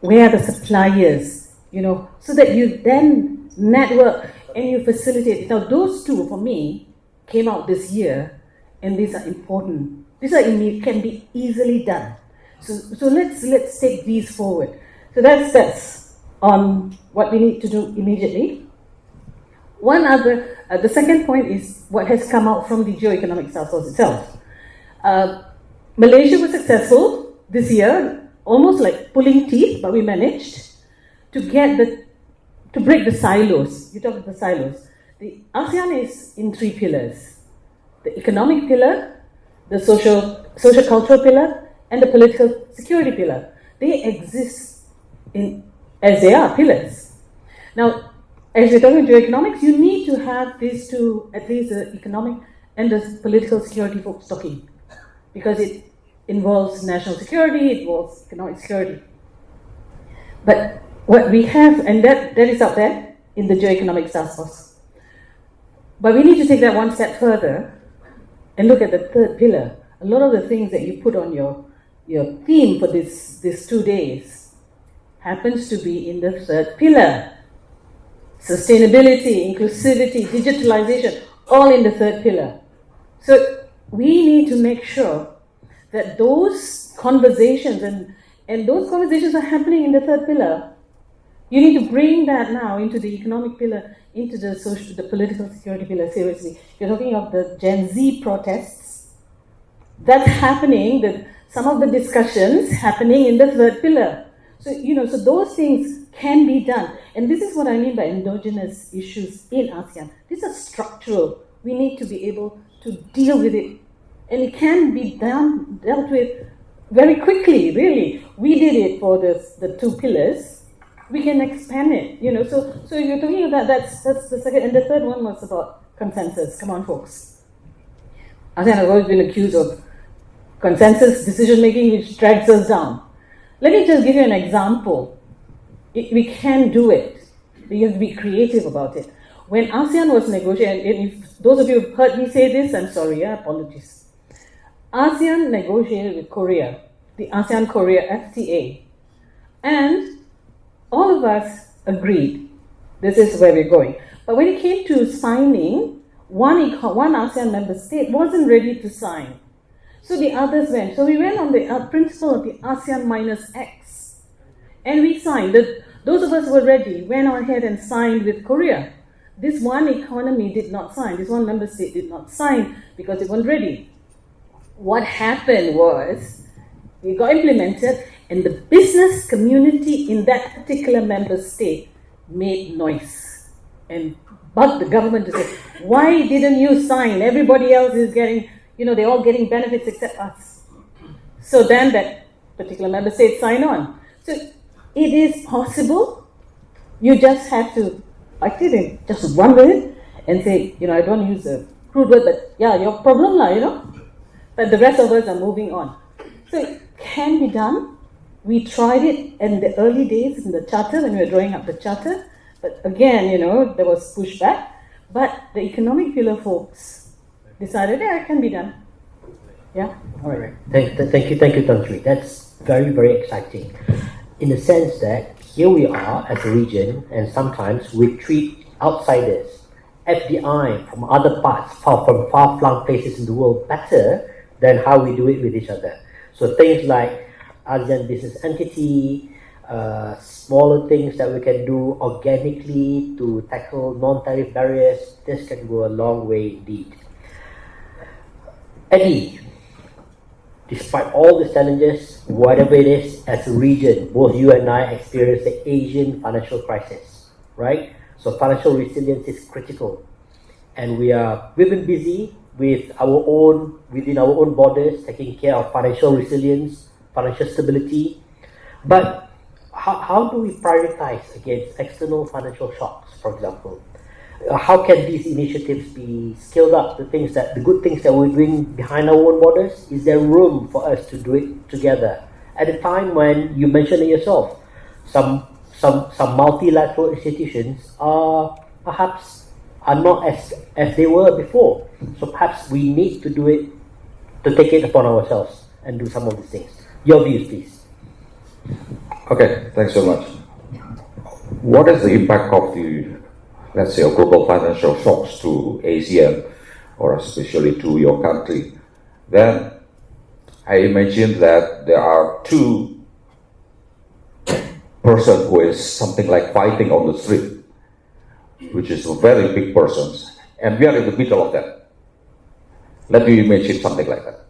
S2: where are the suppliers, so that you then network and you facilitate. Now, those 2, for me, came out this year, and these are important. These can be easily done. So let's take these forward. So that's on what we need to do immediately. One other, the second point is what has come out from the Geo-Economic Task Force itself. Malaysia was successful this year, almost like pulling teeth, but we managed to break the silos. You talk about the silos. The ASEAN is in 3 pillars: the economic pillar, the social cultural pillar, and the political security pillar. They exist as they are pillars. Now, as you're talking geo-economics, you need to have these 2, at least the economic and the political security folks talking, because it involves national security, it involves economic security. But what we have, and that is out there in the Geo-Economic Task Force. But we need to take that one step further and look at the 3rd pillar. A lot of the things that you put on your theme for these 2 days happens to be in the 3rd pillar. Sustainability, inclusivity, digitalization, all in the 3rd pillar. So we need to make sure that those conversations, and those conversations are happening in the 3rd pillar. You need to bring that now into the economic pillar, into the political security pillar, seriously. You're talking of the Gen Z protests. That's happening, some of the discussions happening in the 3rd pillar. So, so those things can be done. And this is what I mean by endogenous issues in ASEAN. These are structural. We need to be able to deal with it. And it can be dealt with very quickly, really. We did it for the 2 pillars. We can expand it, So you're talking about that's the second. And the 3rd one was about consensus. Come on, folks. ASEAN has always been accused of consensus decision-making, which drags us down. Let me just give you an example. We can do it. We have to be creative about it. When ASEAN was negotiating, and if those of you who heard me say this, I'm sorry, apologies. ASEAN negotiated with Korea, the ASEAN-Korea FTA, and all of us agreed this is where we're going. But when it came to signing, one ASEAN member state wasn't ready to sign. So the others went. So we went on the principle of the ASEAN minus X. And we signed. Those of us who were ready went ahead and signed with Korea. This one economy did not sign. This one member state did not sign because it wasn't ready. What happened was, it got implemented, and the business community in that particular member state made noise and bugged the government to say, why didn't you sign? Everybody else is getting, they're all getting benefits except us. So then that particular member state signed on. So it is possible. You just have to, just run with it and say, I don't use a crude word, but yeah, your problem lah, But the rest of us are moving on. So it can be done. We tried it in the early days in the charter, when we were drawing up the charter. But again, there was pushback. But the economic pillar folks decided, it can be done. Yeah?
S1: All right. Thank you, Tan Sri. That's very, very exciting. In the sense that here we are as a region, and sometimes we treat outsiders, FDI from other parts, from far-flung places in the world better than how we do it with each other. So things like ASEAN business entity, smaller things that we can do organically to tackle non-tariff barriers, this can go a long way indeed. Eddie, despite all the challenges, whatever it is, as a region, both you and I experienced the Asian financial crisis, right? So financial resilience is critical, and we've been busy within our own borders, taking care of financial resilience, financial stability. But how do we prioritize against external financial shocks, for example? How can these initiatives be scaled up? The good things that we're doing behind our own borders, is there room for us to do it together? At a time when you mentioned it yourself, some multilateral institutions are not as they were before. So perhaps we need to do it, to take it upon ourselves and do some of these things. Your views, please.
S4: Okay, thanks so much. What is the impact of the, let's say, global financial shocks to ASEAN, or especially to your country? Then I imagine that there are two persons who is something like fighting on the street, which is very big persons, and we are in the middle of that. Let me imagine something like that.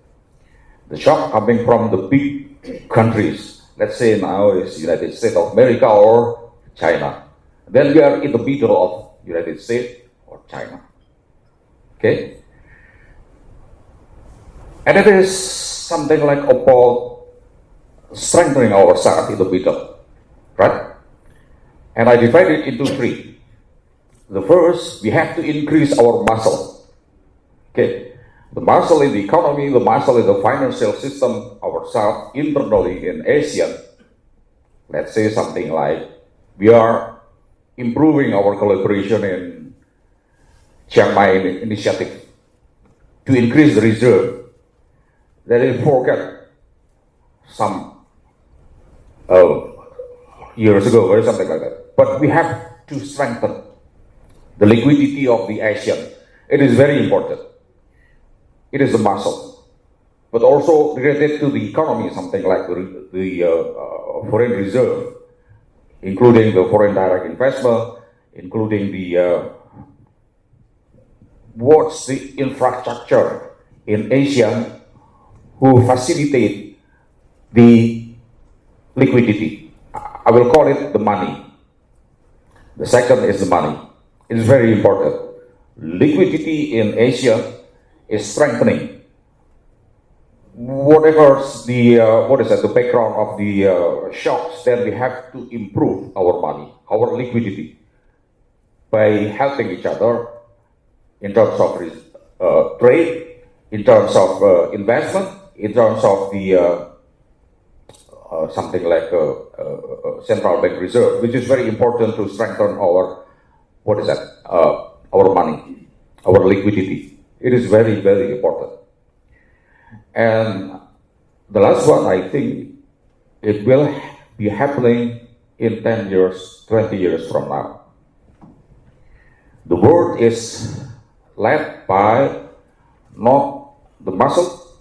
S4: The shock coming from the big countries, let's say now is United States of America or China. Then we are in the middle of United States or China. Okay? And it is something like about strengthening ourselves in the middle, right? And I divide it into three. The first, we have to increase our muscle. Okay? The muscle in the economy, the muscle in the financial system, ourselves internally in ASEAN. Let's say something like we are improving our collaboration in Chiang Mai initiative to increase the reserve. Then we forget some years ago or something like that. But we have to strengthen the liquidity of the ASEAN. It is very important. It is the muscle, but also related to the economy, something like the foreign reserve, including the foreign direct investment, including the what's the infrastructure in Asia who facilitate the liquidity. I will call it the money. The second is the money. It is very important. Liquidity in Asia is strengthening. Whatever the background of the shocks, then we have to improve our money, our liquidity, by helping each other in terms of trade, in terms of investment, in terms of the something like central bank reserve, which is very important to strengthen our our money, our liquidity. It is very, very important. And the last one, I think, it will be happening in 10 years, 20 years from now. The world is led by not the muscle,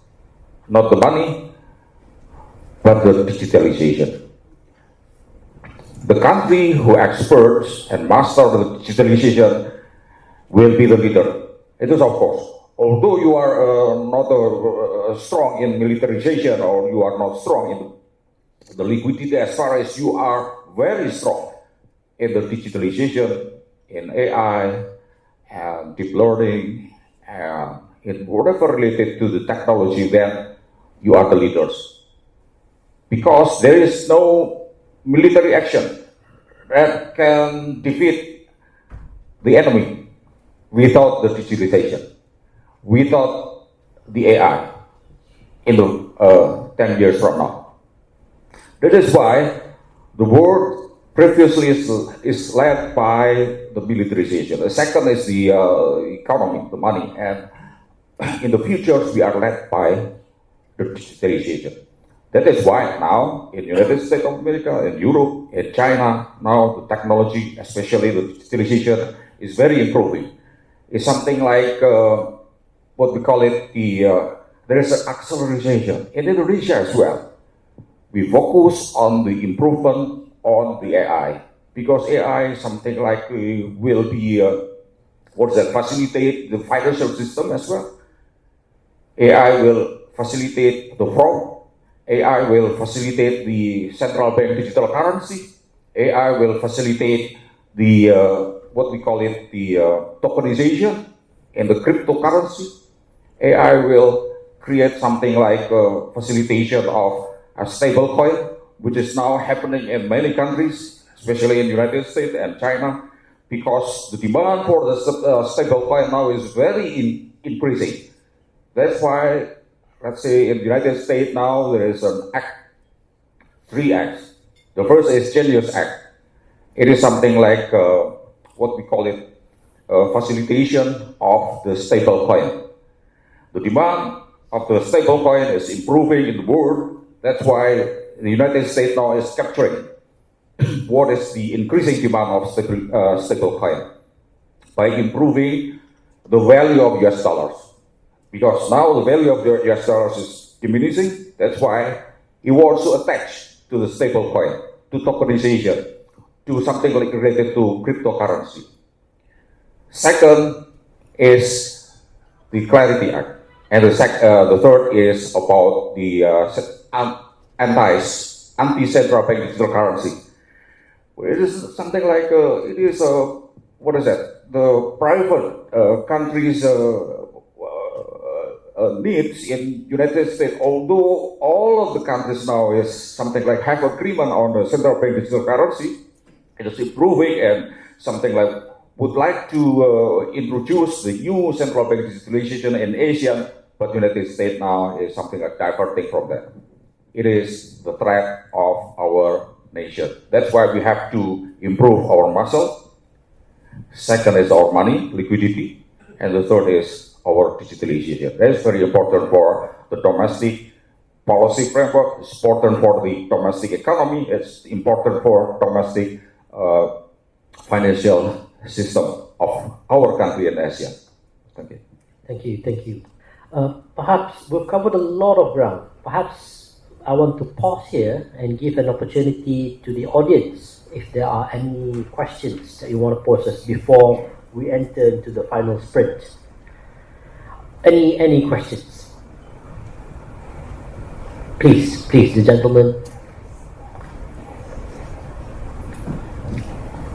S4: not the money, but the digitalization. The country who experts and master the digitalization will be the leader. It is, of course, although you are not strong in militarization, or you are not strong in the liquidity, as far as you are very strong in the digitalization, in AI, and deep learning, and in whatever related to the technology, then you are the leaders. Because there is no military action that can defeat the enemy without the digitalization, without the AI in the 10 years from now. That is why the world previously is led by the militarization. The second is the economy, the money, and in the future we are led by the digitalization. That is why now in the United States of America, in Europe, in China, now the technology, especially the digitalization, is very improving. It's something like what we call it, there is an acceleration in Indonesia as well. We focus on the improvement on the AI, because AI is something like will be facilitate the financial system as well. AI will facilitate the fraud. AI will facilitate the central bank digital currency. AI will facilitate the what we call it, the tokenization and the cryptocurrency. AI will create something like facilitation of a stable coin, which is now happening in many countries, especially in the United States and China, because the demand for the stable coin now is very increasing. That's why, let's say in the United States now there is an act, 3 acts. The first is Genius Act. It is something like what we call it, facilitation of the stable coin. The demand of the stable coin is improving in the world. That's why the United States now is capturing what is the increasing demand of stable coin by improving the value of US dollars. Because now the value of the US dollars is diminishing. That's why it wants to attach to the stable coin, to tokenization, to something like related to cryptocurrency. Second is the Clarity Act. And the third is about the anti-central bank digital currency. It is something like, it is, what is that? The private countries' needs in United States, although all of the countries now is something like have agreement on the central bank digital currency, it is improving and something like would like to introduce the new central bank digitalization in Asia, but United States now is something like diverting from that. It is the threat of our nation. That's why we have to improve our muscle. Second is our money, liquidity. And the third is our digitalization. That's very important for the domestic policy framework. It's important for the domestic economy. It's important for domestic financial system of our country and Asia. Thank you.
S1: Thank you, thank you. Perhaps we've covered a lot of ground. Perhaps I want to pause here and give an opportunity to the audience if there are any questions that you want to pose us before we enter into the final sprint. Any questions? Please, the gentleman.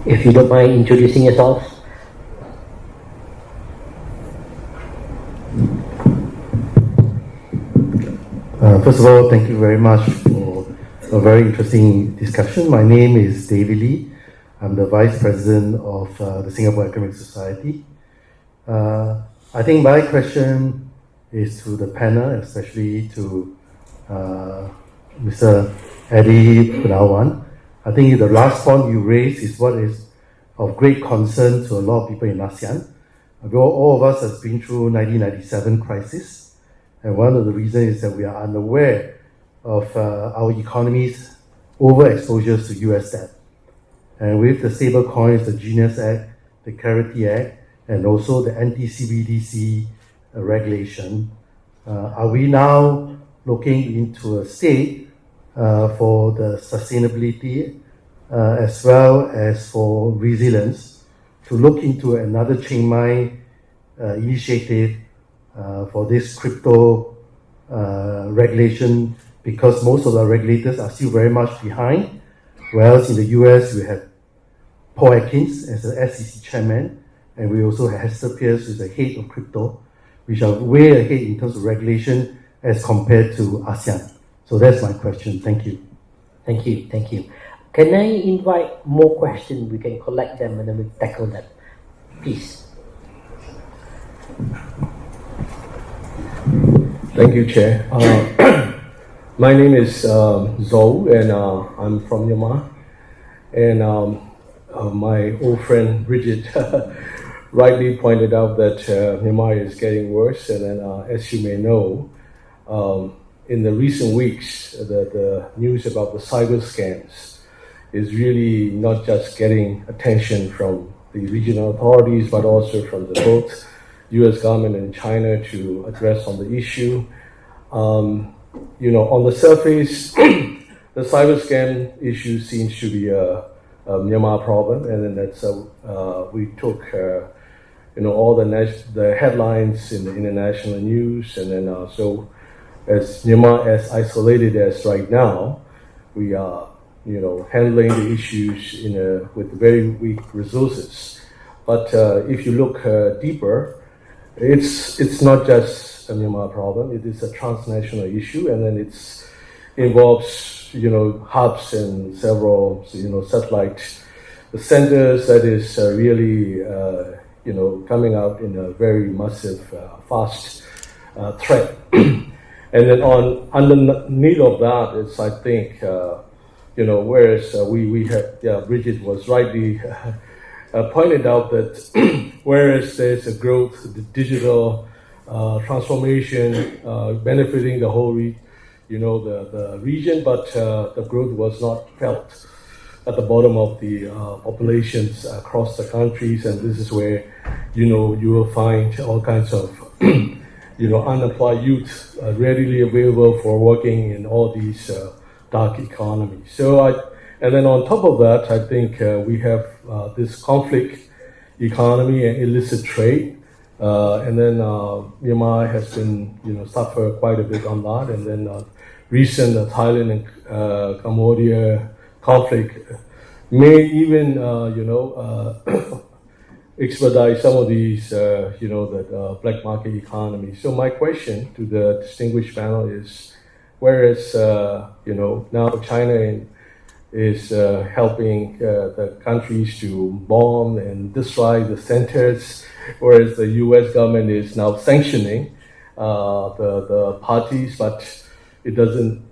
S1: If you don't mind introducing yourself.
S5: First of all, thank you very much for a very interesting discussion. My name is David Lee. I'm the Vice President of the Singapore Economic Society. I think my question is to the panel, especially to Mr. Eddie Penawan. I think the last point you raised is what is of great concern to a lot of people in ASEAN. All of us have been through 1997 crisis. And one of the reasons is that we are unaware of our economy's overexposures to US debt. And with the stable coins, the Genius Act, the Clarity Act, and also the anti-CBDC regulation, are we now looking into a state for the sustainability as well as for resilience to look into another Chiang Mai initiative for this crypto regulation, because most of the regulators are still very much behind. Whereas in the US, we have Paul Atkins as the SEC chairman, and we also have Hester Pierce as the head of crypto, which are way ahead in terms of regulation as compared to ASEAN. So that's my question. Thank you.
S1: Thank you. Can I invite more questions? We can collect them and then we tackle them. Please.
S6: Thank you, Chair. My name is Zhou, and I'm from Myanmar. And my old friend Bridget rightly pointed out that Myanmar is getting worse. And then, as you may know, in the recent weeks, the news about the cyber scams is really not just getting attention from the regional authorities, but also from both U.S. government and China to address on the issue. On the surface, the cyber scam issue seems to be a Myanmar problem, and then that's we took all the headlines in the international news, and then so as Myanmar as isolated as right now, we are, handling the issues with very weak resources. But if you look deeper, it's not just a Myanmar problem. It is a transnational issue, and then it involves hubs and several satellite centers that is really coming out in a very massive, fast threat. And then underneath of that is, I think, whereas we have, Bridget was rightly pointed out that whereas there's a growth, the digital transformation benefiting the whole the region, but the growth was not felt at the bottom of the populations across the countries, and this is where you will find all kinds of unemployed youth readily available for working in all these dark economies. And then on top of that, I think we have this conflict economy and illicit trade, and then Myanmar has been suffer quite a bit on that, and then recent Thailand and Cambodia conflict may even expedite some of these the black market economy. So my question to the distinguished panel is, whereas now China is helping the countries to bomb and destroy the centers, whereas the U.S. government is now sanctioning the parties, but it doesn't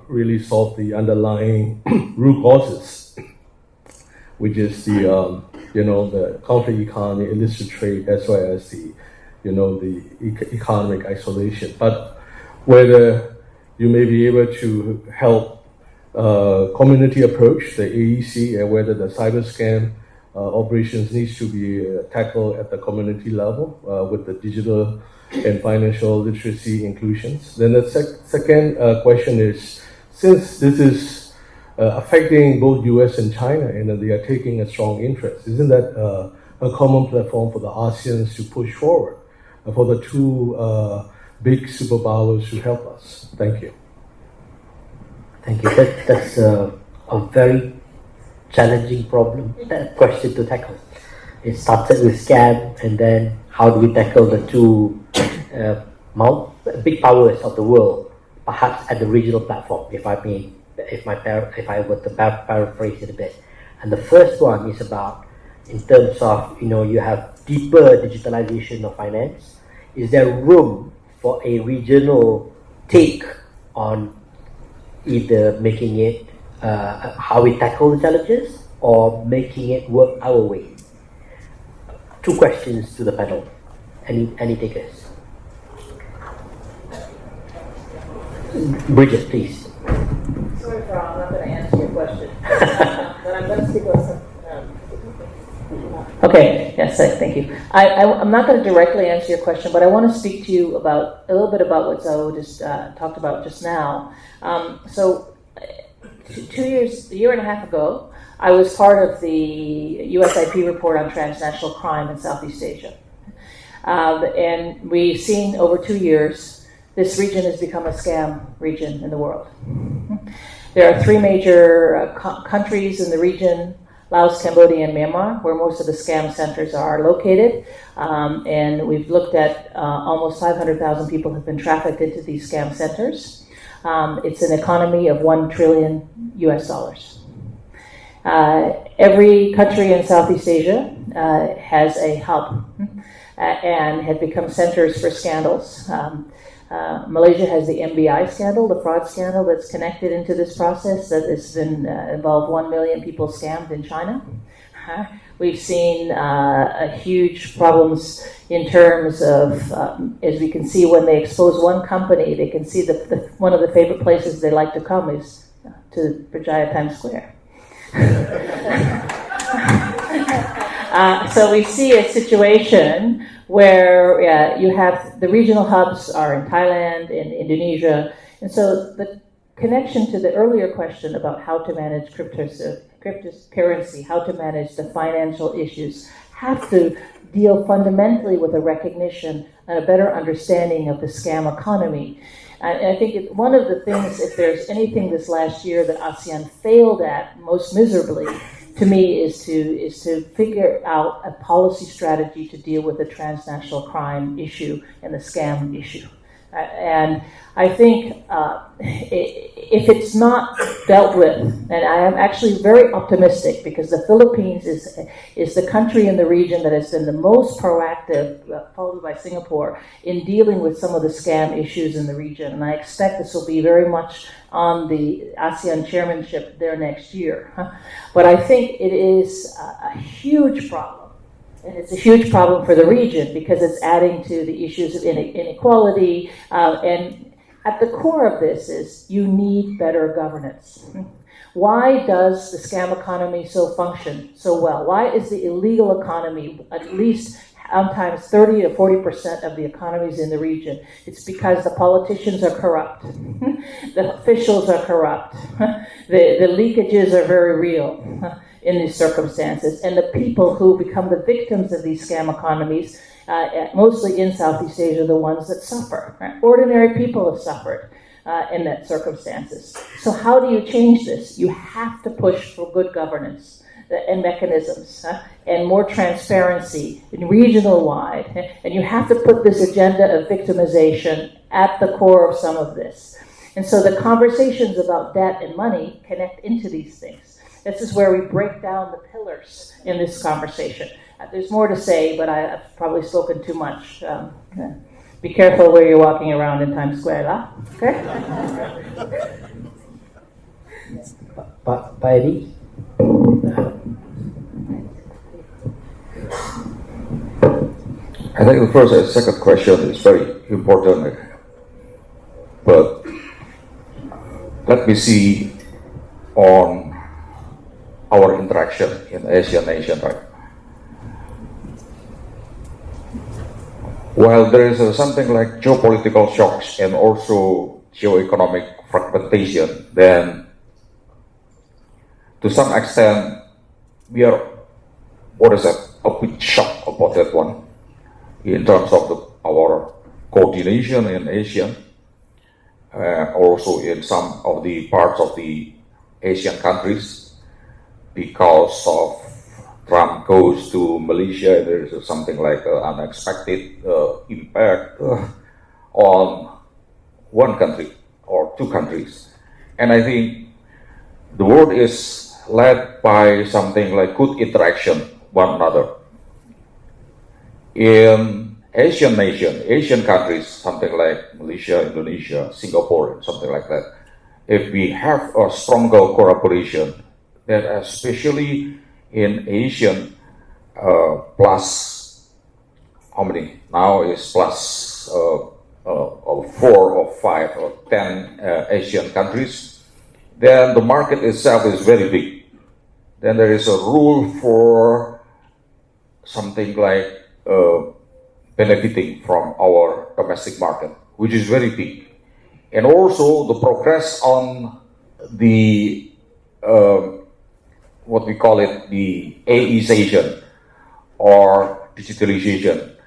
S6: really solve the underlying root causes, which is the the conflict economy, illicit trade, as well as the the economic isolation. But whether you may be able to help community approach, the AEC, and whether the cyber scam operations needs to be tackled at the community level with the digital and financial literacy inclusions. Then the second question is, since this is affecting both US and China, and they are taking a strong interest, isn't that a common platform for the ASEANs to push forward for the two big superpowers to help us? Thank you.
S1: Thank you. That's a very challenging question to tackle. It started with scam, and then how do we tackle the two big powers of the world, perhaps at the regional platform, if I were to paraphrase it a bit. And the first one is about, in terms of you have deeper digitalization of finance. Is there room for a regional take on either making it how we tackle the challenges, or making it work our way? Two questions to the panel. Any takers? Bridget, please.
S3: Sorry, Farah, I'm not going to answer your question, but I'm going to speak on some. Okay, yes, thank you. I'm not going to directly answer your question, but I want to speak to you about a little bit about what Zoe just talked about just now. So, a year and a half ago, I was part of the USIP report on transnational crime in Southeast Asia. And we've seen over 2 years, this region has become a scam region in the world. There are three major countries in the region: Laos, Cambodia, and Myanmar, where most of the scam centers are located. And we've looked at almost 500,000 people have been trafficked into these scam centers. It's an economy of $1 trillion US. Every country in Southeast Asia has a hub and had become centers for scandals. Malaysia has the MBI scandal, the fraud scandal that's connected into this process that has been involved 1 million people scammed in China. We've seen huge problems in terms of, as we can see, when they expose one company, they can see one of the favorite places they like to come is to BERJAYA Times Square. So we see a situation where you have the regional hubs are in Thailand, in Indonesia, and so the connection to the earlier question about how to manage cryptocurrency, how to manage the financial issues, have to deal fundamentally with a recognition and a better understanding of the scam economy. And I think one of the things, if there's anything this last year that ASEAN failed at most miserably, to me, is to figure out a policy strategy to deal with the transnational crime issue and the scam issue. And I think if it's not dealt with, and I am actually very optimistic because the Philippines is the country in the region that has been the most proactive, followed by Singapore, in dealing with some of the scam issues in the region. And I expect this will be very much on the ASEAN chairmanship there next year. But I think it is a huge problem. And it's a huge problem for the region because it's adding to the issues of inequality. And at the core of this is you need better governance. Why does the scam economy so function so well? Why is the illegal economy at least sometimes 30 to 40% of the economies in the region? It's because the politicians are corrupt. The officials are corrupt. The leakages are very real. In these circumstances, and the people who become the victims of these scam economies, mostly in Southeast Asia, are the ones that suffer. Right? Ordinary people have suffered in that circumstances. So how do you change this? You have to push for good governance and mechanisms and more transparency in regional-wide, and you have to put this agenda of victimization at the core of some of this. And so the conversations about debt and money connect into these things. This is where we break down the pillars in this conversation. There's more to say, but I've probably spoken too much. Be careful where you're walking around in Times Square, okay?
S1: Pak Edi?
S4: I think the first and second question is very important, but let me see on our interaction in Asian nation, right? While there is something like geopolitical shocks and also geoeconomic fragmentation, then to some extent we are, a bit shocked about that one in terms of our coordination in Asia, also in some of the parts of the Asian countries. Because of Trump goes to Malaysia, there is something like unexpected impact on one country or two countries. And I think the world is led by something like good interaction one another. In Asian nation, Asian countries, something like Malaysia, Indonesia, Singapore, and something like that, if we have a stronger cooperation, that especially in Asian plus, how many? Now is plus 4 or 5 or 10 Asian countries, then the market itself is very big. Then there is a rule for something like benefiting from our domestic market, which is very big. And also the progress on the what we call it, the AEization or digitalization,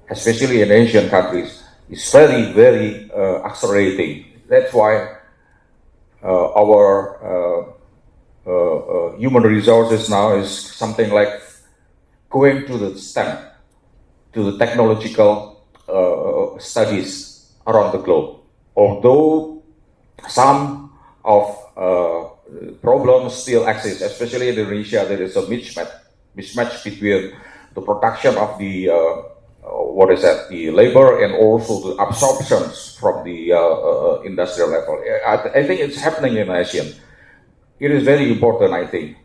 S4: especially in Asian countries, is very, very accelerating. That's why our human resources now is something like going to the STEM, to the technological studies around the globe. Although some of problems still exist, especially in Indonesia, there is a mismatch between the production of the the labor and also the absorptions from the industrial level. I think it's happening in ASEAN. It is very important, I think,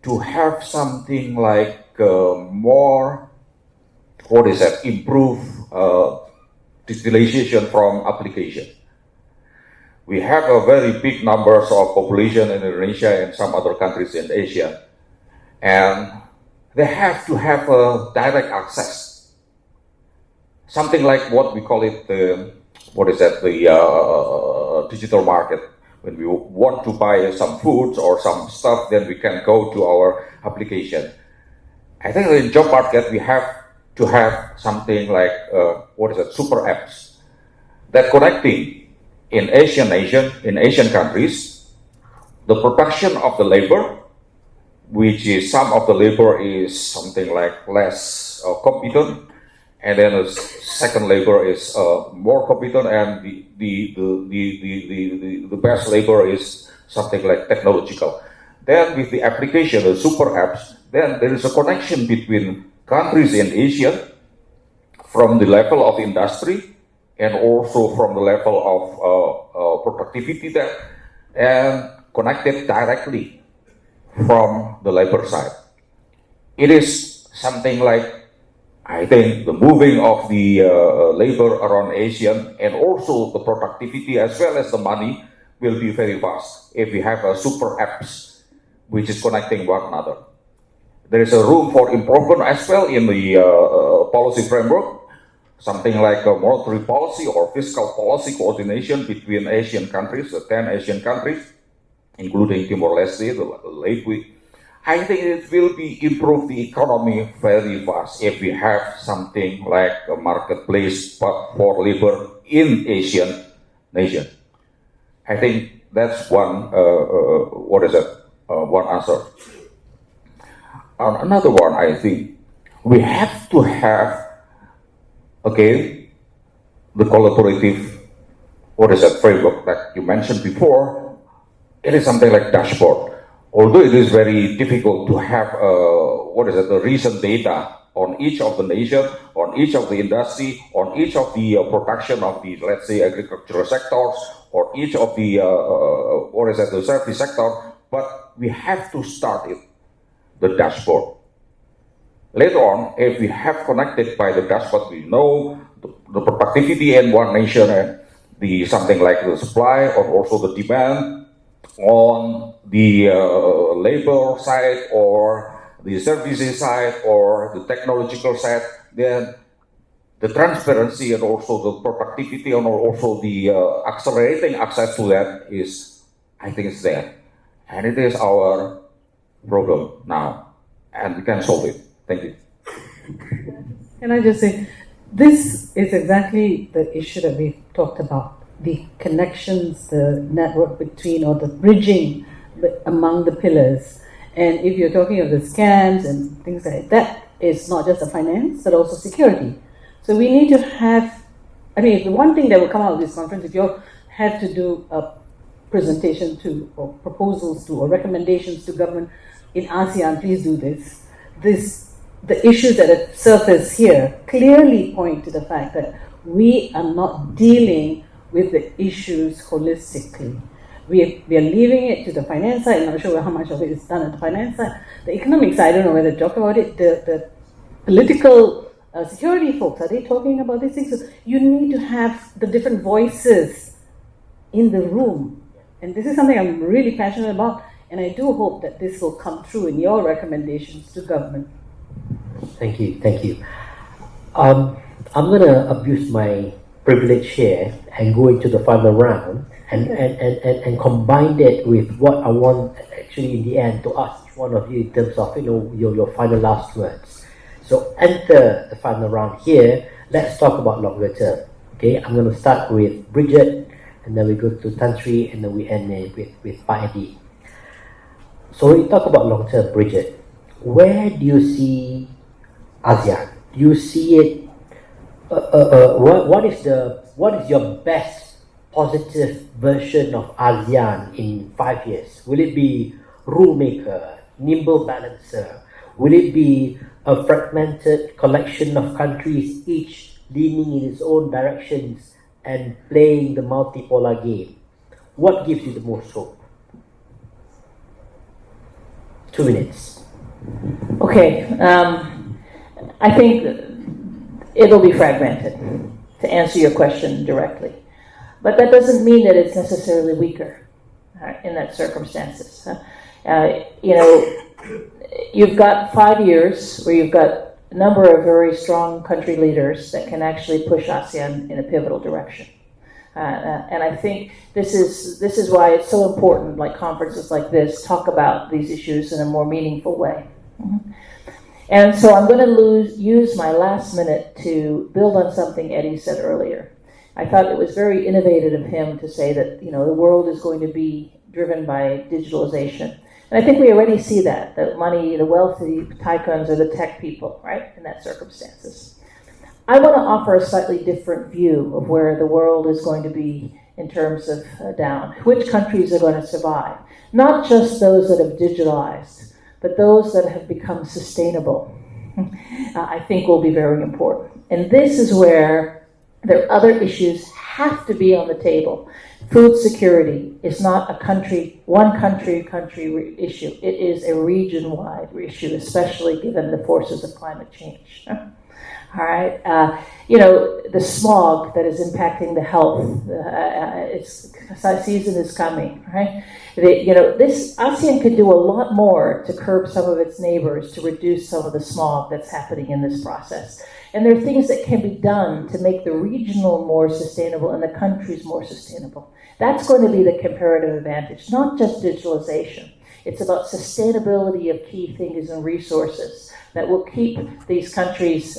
S4: to have something like more, improve digitalization from application. We have a very big numbers of population in Indonesia and some other countries in Asia, and they have to have a direct access. Something like what we call it, the digital market. When we want to buy some foods or some stuff, then we can go to our application. I think in job market we have to have something like super apps that connecting in Asian countries the production of the labor, which is some of the labor is something like less competent, and then the second labor is more competent, and the best labor is something like technological. Then with the application, the super apps, then there is a connection between countries in Asia from the level of industry and also from the level of productivity there, and connected directly from the labor side. It is something like, I think, the moving of the labor around Asia and also the productivity as well as the money will be very fast if we have a super apps which is connecting one another. There is a room for improvement as well in the policy framework, something like a monetary policy or fiscal policy coordination between Asian countries, the 10 Asian countries, including Timor-Leste, the late week. I think it will be improve the economy very fast if we have something like a marketplace for labor in Asian nation. I think that's one. One answer. Another one, I think we have to have the collaborative framework that you mentioned before. It is something like dashboard. Although it is very difficult to have the recent data on each of the nation, on each of the industry, on each of the production of the, let's say, agricultural sectors, or each of the the service sector, but we have to start it, the dashboard. Later on, if we have connected by the dashboard, we know the productivity in one nation and the something like the supply or also the demand on the labor side or the services side or the technological side, then the transparency and also the productivity and also the accelerating access to that is, I think it's there. And it is our problem now, and we can solve it. Thank you.
S2: Can I just say, this is exactly the issue that we've talked about. The connections, the network between, or the bridging among the pillars. And if you're talking of the scams and things like that, it's not just the finance, but also security. So we need to have, the one thing that will come out of this conference, if you have to do a presentation to, or proposals to, or recommendations to government in ASEAN, please do this. The issues that have surfaced here clearly point to the fact that we are not dealing with the issues holistically. We are leaving it to the finance side. I'm not sure how much of it is done at the finance side. The economic side, I don't know whether to talk about it. The political security folks, are they talking about these things? So you need to have the different voices in the room. And this is something I'm really passionate about, and I do hope that this will come true in your recommendations to government.
S1: Thank you. I'm going to abuse my privilege here and go into the final round and combine it with what I want actually in the end to ask each one of you in terms of your final last words. So enter the final round here. Let's talk about longer term. Okay, I'm going to start with Bridget, and then we go to Tan Sri, and then we end with Pak Eddie. So when you talk about long term, Bridget, where do you see ASEAN? Do you see it? What is your best positive version of ASEAN in 5 years? Will it be rule maker, nimble balancer? Will it be a fragmented collection of countries, each leaning in its own directions and playing the multipolar game? What gives you the most hope? 2 minutes.
S3: Okay, I think it'll be fragmented, to answer your question directly. But that doesn't mean that it's necessarily weaker in that circumstances. You've got 5 years where you've got a number of very strong country leaders that can actually push ASEAN in a pivotal direction. And I think this is why it's so important, like conferences like this, talk about these issues in a more meaningful way. And so I'm going to use my last minute to build on something Eddie said earlier. I thought it was very innovative of him to say that, the world is going to be driven by digitalization. And I think we already see that money, the wealthy tycoons are the tech people, right, in that circumstances. I want to offer a slightly different view of where the world is going to be in terms of down. Which countries are going to survive? Not just those that have digitalized, but those that have become sustainable, I think will be very important. And this is where the other issues have to be on the table. Food security is not a one country issue. It is a region-wide issue, especially given the forces of climate change. All right, the smog that is impacting the health. Season is coming, right? This ASEAN could do a lot more to curb some of its neighbors, to reduce some of the smog that's happening in this process. And there are things that can be done to make the regional more sustainable and the countries more sustainable. That's going to be the comparative advantage, not just digitalization. It's about sustainability of key things and resources that will keep these countries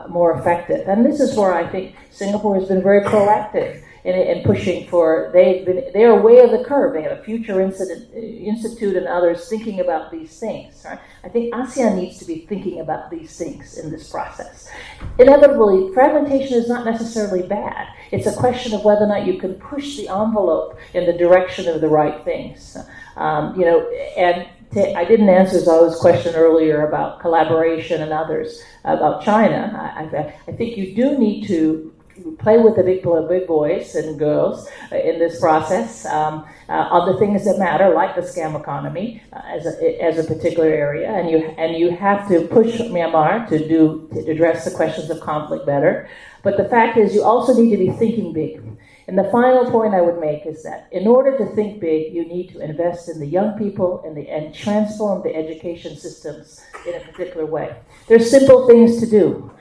S3: more effective. And this is where I think Singapore has been very proactive in pushing for. They are way of the curve. They have a Future Institute and others thinking about these things. Right? I think ASEAN needs to be thinking about these things in this process. Inevitably, fragmentation is not necessarily bad. It's a question of whether or not you can push the envelope in the direction of the right things. I didn't answer Zoe's question earlier about collaboration and others about China. I think you do need to play with the big boys and girls in this process on the things that matter, like the scam economy as a particular area, and you have to push Myanmar to address the questions of conflict better. But the fact is, you also need to be thinking big. And the final point I would make is that in order to think big, you need to invest in the young people and transform the education systems in a particular way. There's simple things to do.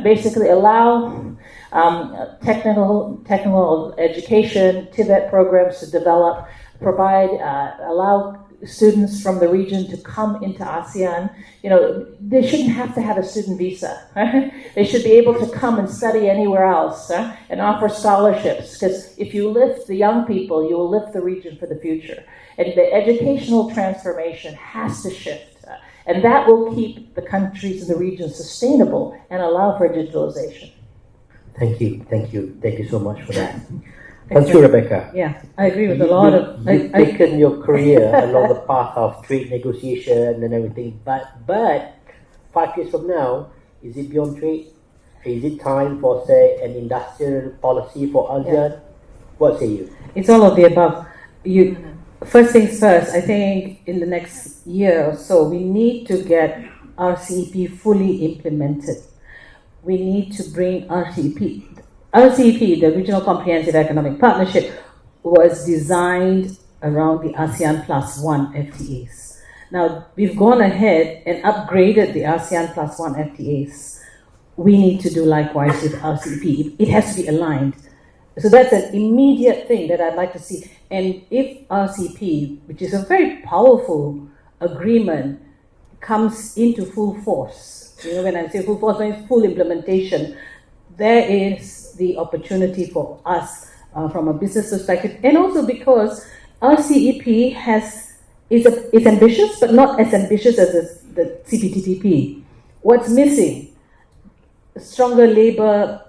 S3: Basically allow technical education, Tibet programs to develop, allow students from the region to come into ASEAN. They shouldn't have to have a student visa. They should be able to come and study anywhere else and offer scholarships, because if you lift the young people, you will lift the region for the future. And the educational transformation has to shift. And that will keep the countries in the region sustainable and allow for digitalization.
S1: Thank you so much for that. Thank you, Rebecca.
S2: Yeah, I agree with a lot of.
S1: You've taken your career along the path of trade negotiation and everything, but 5 years from now, is it beyond trade? Is it time for, say, an industrial policy for ASEAN? Yeah. What say you?
S2: It's all of the above. First things first, I think in the next year or so, we need to get RCEP fully implemented. We need to bring RCEP, the Regional Comprehensive Economic Partnership, was designed around the ASEAN Plus One FTAs. Now, we've gone ahead and upgraded the ASEAN Plus One FTAs. We need to do likewise with RCEP. It has to be aligned. So that's an immediate thing that I'd like to see. And if RCEP, which is a very powerful agreement, comes into full force, when I say full force, means full implementation, there is the opportunity for us from a business perspective, and also because RCEP is ambitious, but not as ambitious as the CPTPP. What's missing? Stronger labor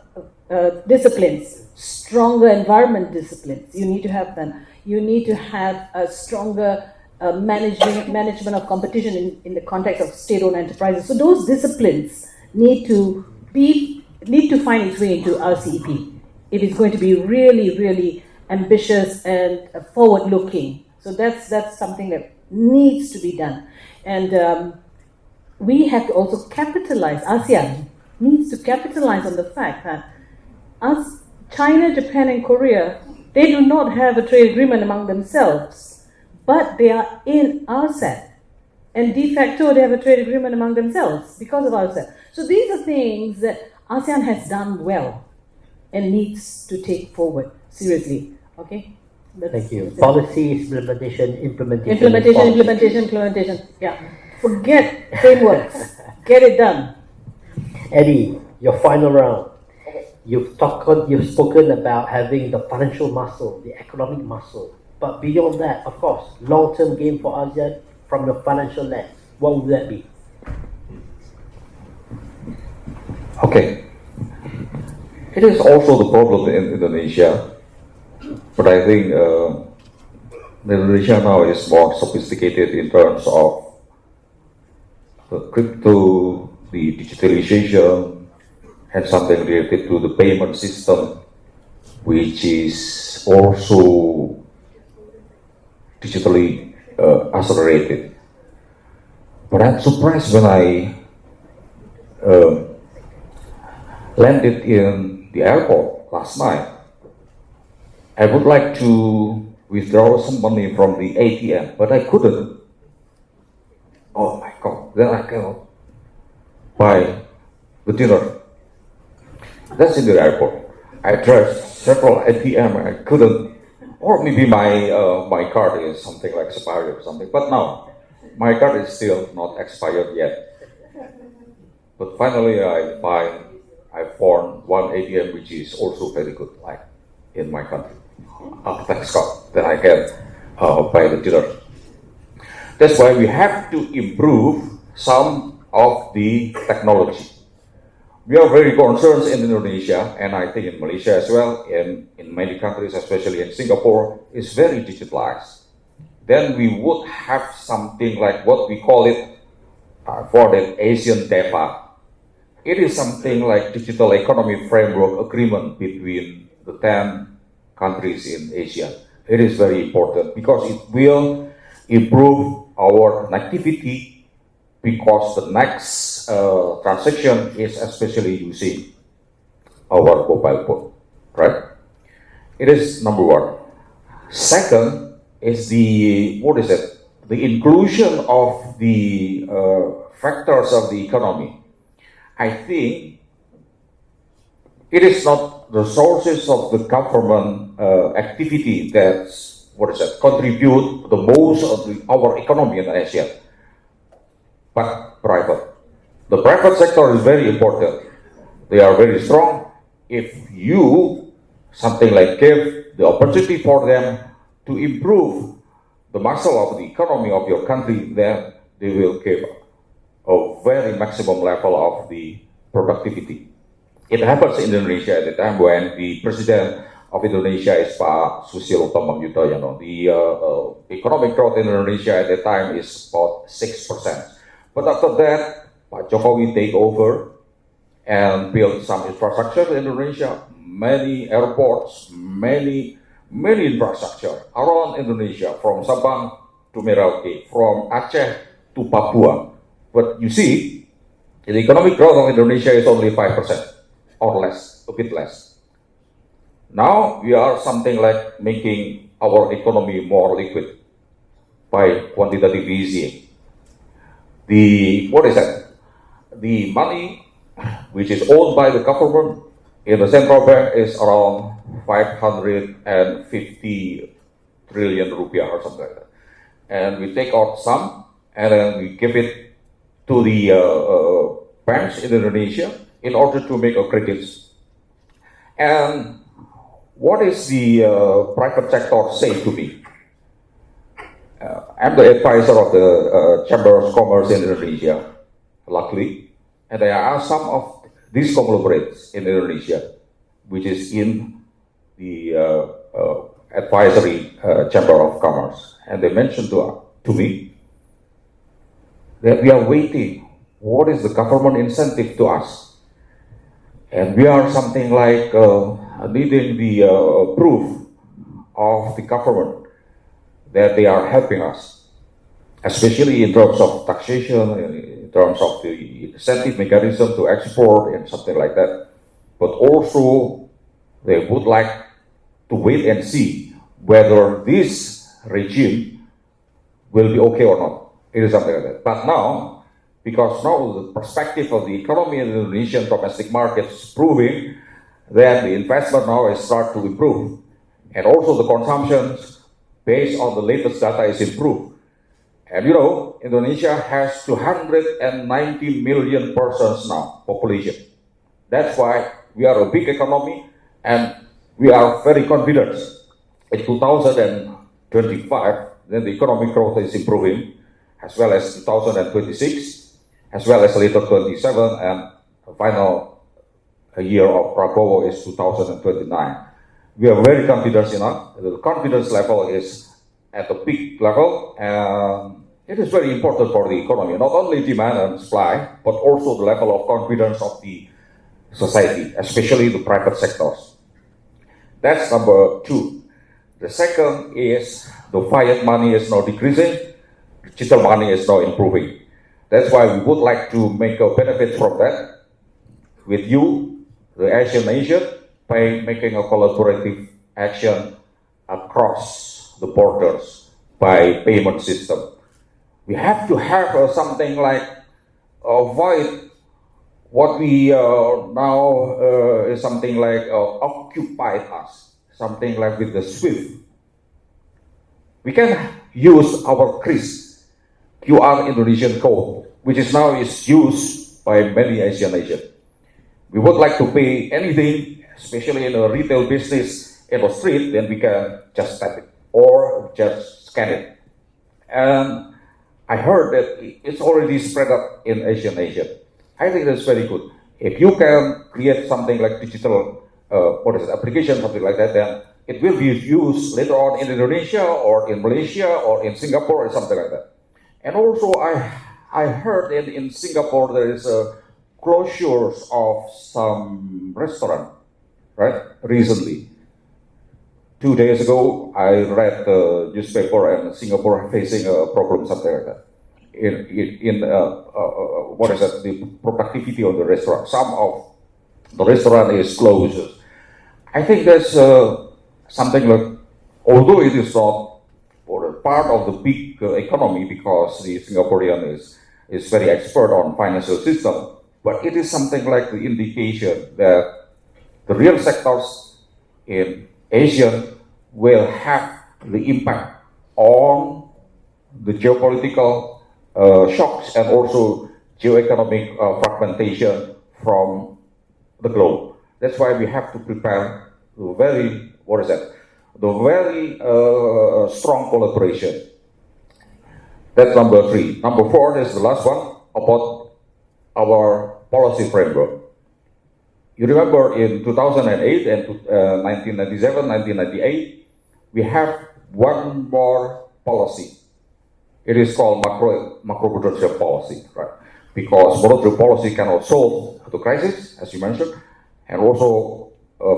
S2: disciplines, stronger environment disciplines. You need to have them. You need to have a stronger management of competition in the context of state-owned enterprises. So those disciplines need to find its way into RCEP. It is going to be really, really ambitious and forward-looking. So that's something that needs to be done. And we have to also capitalize, ASEAN needs to capitalize on the fact that China, Japan, and Korea, they do not have a trade agreement among themselves, but they are in RCEP. And de facto, they have a trade agreement among themselves because of RCEP. So these are things that ASEAN has done well and needs to take forward seriously. Okay?
S1: Thank you. Policy, implementation.
S2: Implementation. Yeah. Forget frameworks. Get it done.
S1: Eddie, your final round. You've spoken about having the financial muscle, the economic muscle. But beyond that, of course, long-term game for ASEAN from your financial lens, what would that be?
S4: Okay. It is also the problem in Indonesia, but I think Indonesia now is more sophisticated in terms of the crypto, the digitalization, and something related to the payment system, which is also digitally accelerated. But I'm surprised when I landed in the airport last night. I would like to withdraw some money from the ATM, but I couldn't. Oh my God, then I cannot buy the dinner. That's in the airport. I tried several ATM, I couldn't. Or maybe my card is something like expired or something. But now, my card is still not expired yet. But finally, I found one ATM which is also very good, like in my country. Thanks God that I can buy the dinner. That's why we have to improve some of the technology. We are very concerned in Indonesia, and I think in Malaysia as well, and in many countries, especially in Singapore, is very digitalized. Then we would have something like what we call it for the Asian DEFA. It is something like digital economy framework agreement between the 10 countries in Asia. It is very important because it will improve our connectivity, because the next transaction is especially using our mobile phone, right? It is number one. Second is the inclusion of the factors of the economy. I think it is not the sources of the government activity that contribute the most of our economy in Asia, but private. The private sector is very important. They are very strong. If you something like give the opportunity for them to improve the muscle of the economy of your country, then they will give a very maximum level of the productivity. It happens in Indonesia at the time when the president of Indonesia is Pak Susilo Bambang Yudhoyono. The economic growth in Indonesia at the time is about 6%. But after that, Pak Jokowi take over and build some infrastructure in Indonesia, many airports, many infrastructure around Indonesia, from Sabang to Merauke, from Aceh to Papua. But you see, the economic growth of Indonesia is only 5% or less, a bit less. Now we are something like making our economy more liquid by quantitative easing. The money which is owned by the government in the central bank is around 550 trillion rupiah or something like that. And we take out some and then we give it to the banks in Indonesia in order to make a credits. And what is the private sector say to me? I'm the advisor of the Chamber of Commerce in Indonesia, luckily, and I asked some of these conglomerates in Indonesia, which is in the advisory Chamber of Commerce, and they mentioned to me that we are waiting. What is the government incentive to us? And we are something like needing the proof of the government that they are helping us, especially in terms of taxation, in terms of the incentive mechanism to export and something like that. But also, they would like to wait and see whether this regime will be okay or not. It is something like that. But now, because now the perspective of the economy in the Indonesian domestic market is proving that the investment now is start to improve. And also the consumption based on the latest data is improved. And you know, Indonesia has 290 million persons now, population. That's why we are a big economy, and we are very confident. In 2025, then the economic growth is improving, as well as 2026, as well as later 27, and the final year of Prabowo is 2029. We are very confident enough. The confidence level is at a peak level, and it is very important for the economy, not only demand and supply, but also the level of confidence of the society, especially the private sectors. That's number two. The second is the fiat money is now decreasing, digital money is now improving. That's why we would like to make a benefit from that with you, the Asian nation, by making a collaborative action across the borders by payment system. We have to have something like avoid what we now is something like occupied us, something like with the SWIFT. We can use our CRIS, QR Indonesian code, which is now used by many Asian nations. We would like to pay anything, especially in a retail business in the street, then we can just tap it or just scan it. And I heard that it's already spread out in Asian nation. I think that's very good. If you can create something like digital application, something like that, then it will be used later on in Indonesia or in Malaysia or in Singapore or something like that. And also, I heard in Singapore there is closures of some restaurant, right? Recently, 2 days ago, I read the newspaper and Singapore facing a problem, something like that. The productivity of the restaurant. Some of the restaurant is closed. I think that's something like, although it is not part of the big economy because the Singaporean is very expert on financial system, but it is something like the indication that the real sectors in Asia will have the impact on the geopolitical shocks and also geoeconomic fragmentation from the globe. That's why we have to prepare the very strong collaboration. That's number three. Number four is the last one about our policy framework. You remember in 2008 and 1997, 1998, we have one more policy. It is called macroprudential policy, right? Because monetary policy cannot solve the crisis, as you mentioned, and also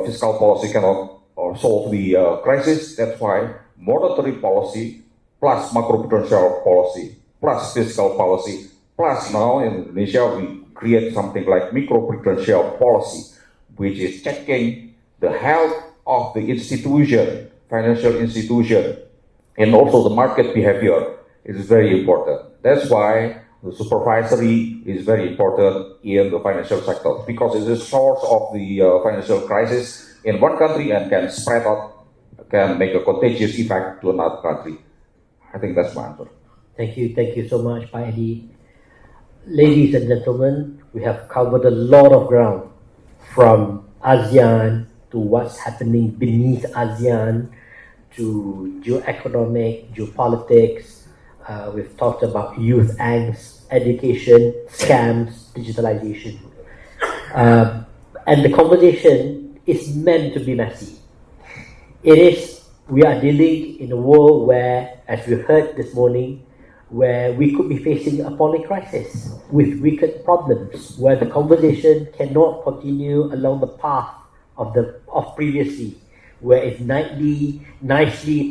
S4: fiscal policy cannot solve the crisis. That's why monetary policy plus macroprudential policy plus fiscal policy plus now in Indonesia we create something like microprudential policy, which is checking the health of the institution, financial institution, and also the market behavior is very important. That's why the supervisory is very important in the financial sector because it's a source of the financial crisis in one country and can spread out, can make a contagious effect to another country. I think that's my answer.
S1: Thank you so much, Pak Edi. Ladies and gentlemen, we have covered a lot of ground from ASEAN to what's happening beneath ASEAN to geoeconomic, geopolitics. We've talked about youth angst, education, scams, digitalization. And the conversation is meant to be messy. We are dealing in a world where, as we heard this morning, where we could be facing a poly crisis with wicked problems, where the conversation cannot continue along the path of previously, where it's nicely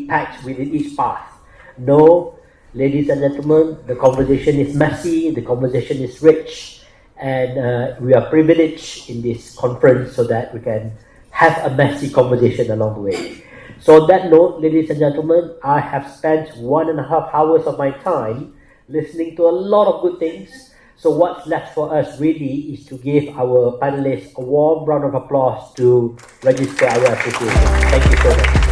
S1: packed within each path. No, ladies and gentlemen, the conversation is messy, the conversation is rich, and we are privileged in this conference so that we can have a messy conversation along the way. So on that note, ladies and gentlemen, I have spent 1.5 hours of my time listening to a lot of good things. So what's left for us really is to give our panelists a warm round of applause to register our appreciation. Thank you so much.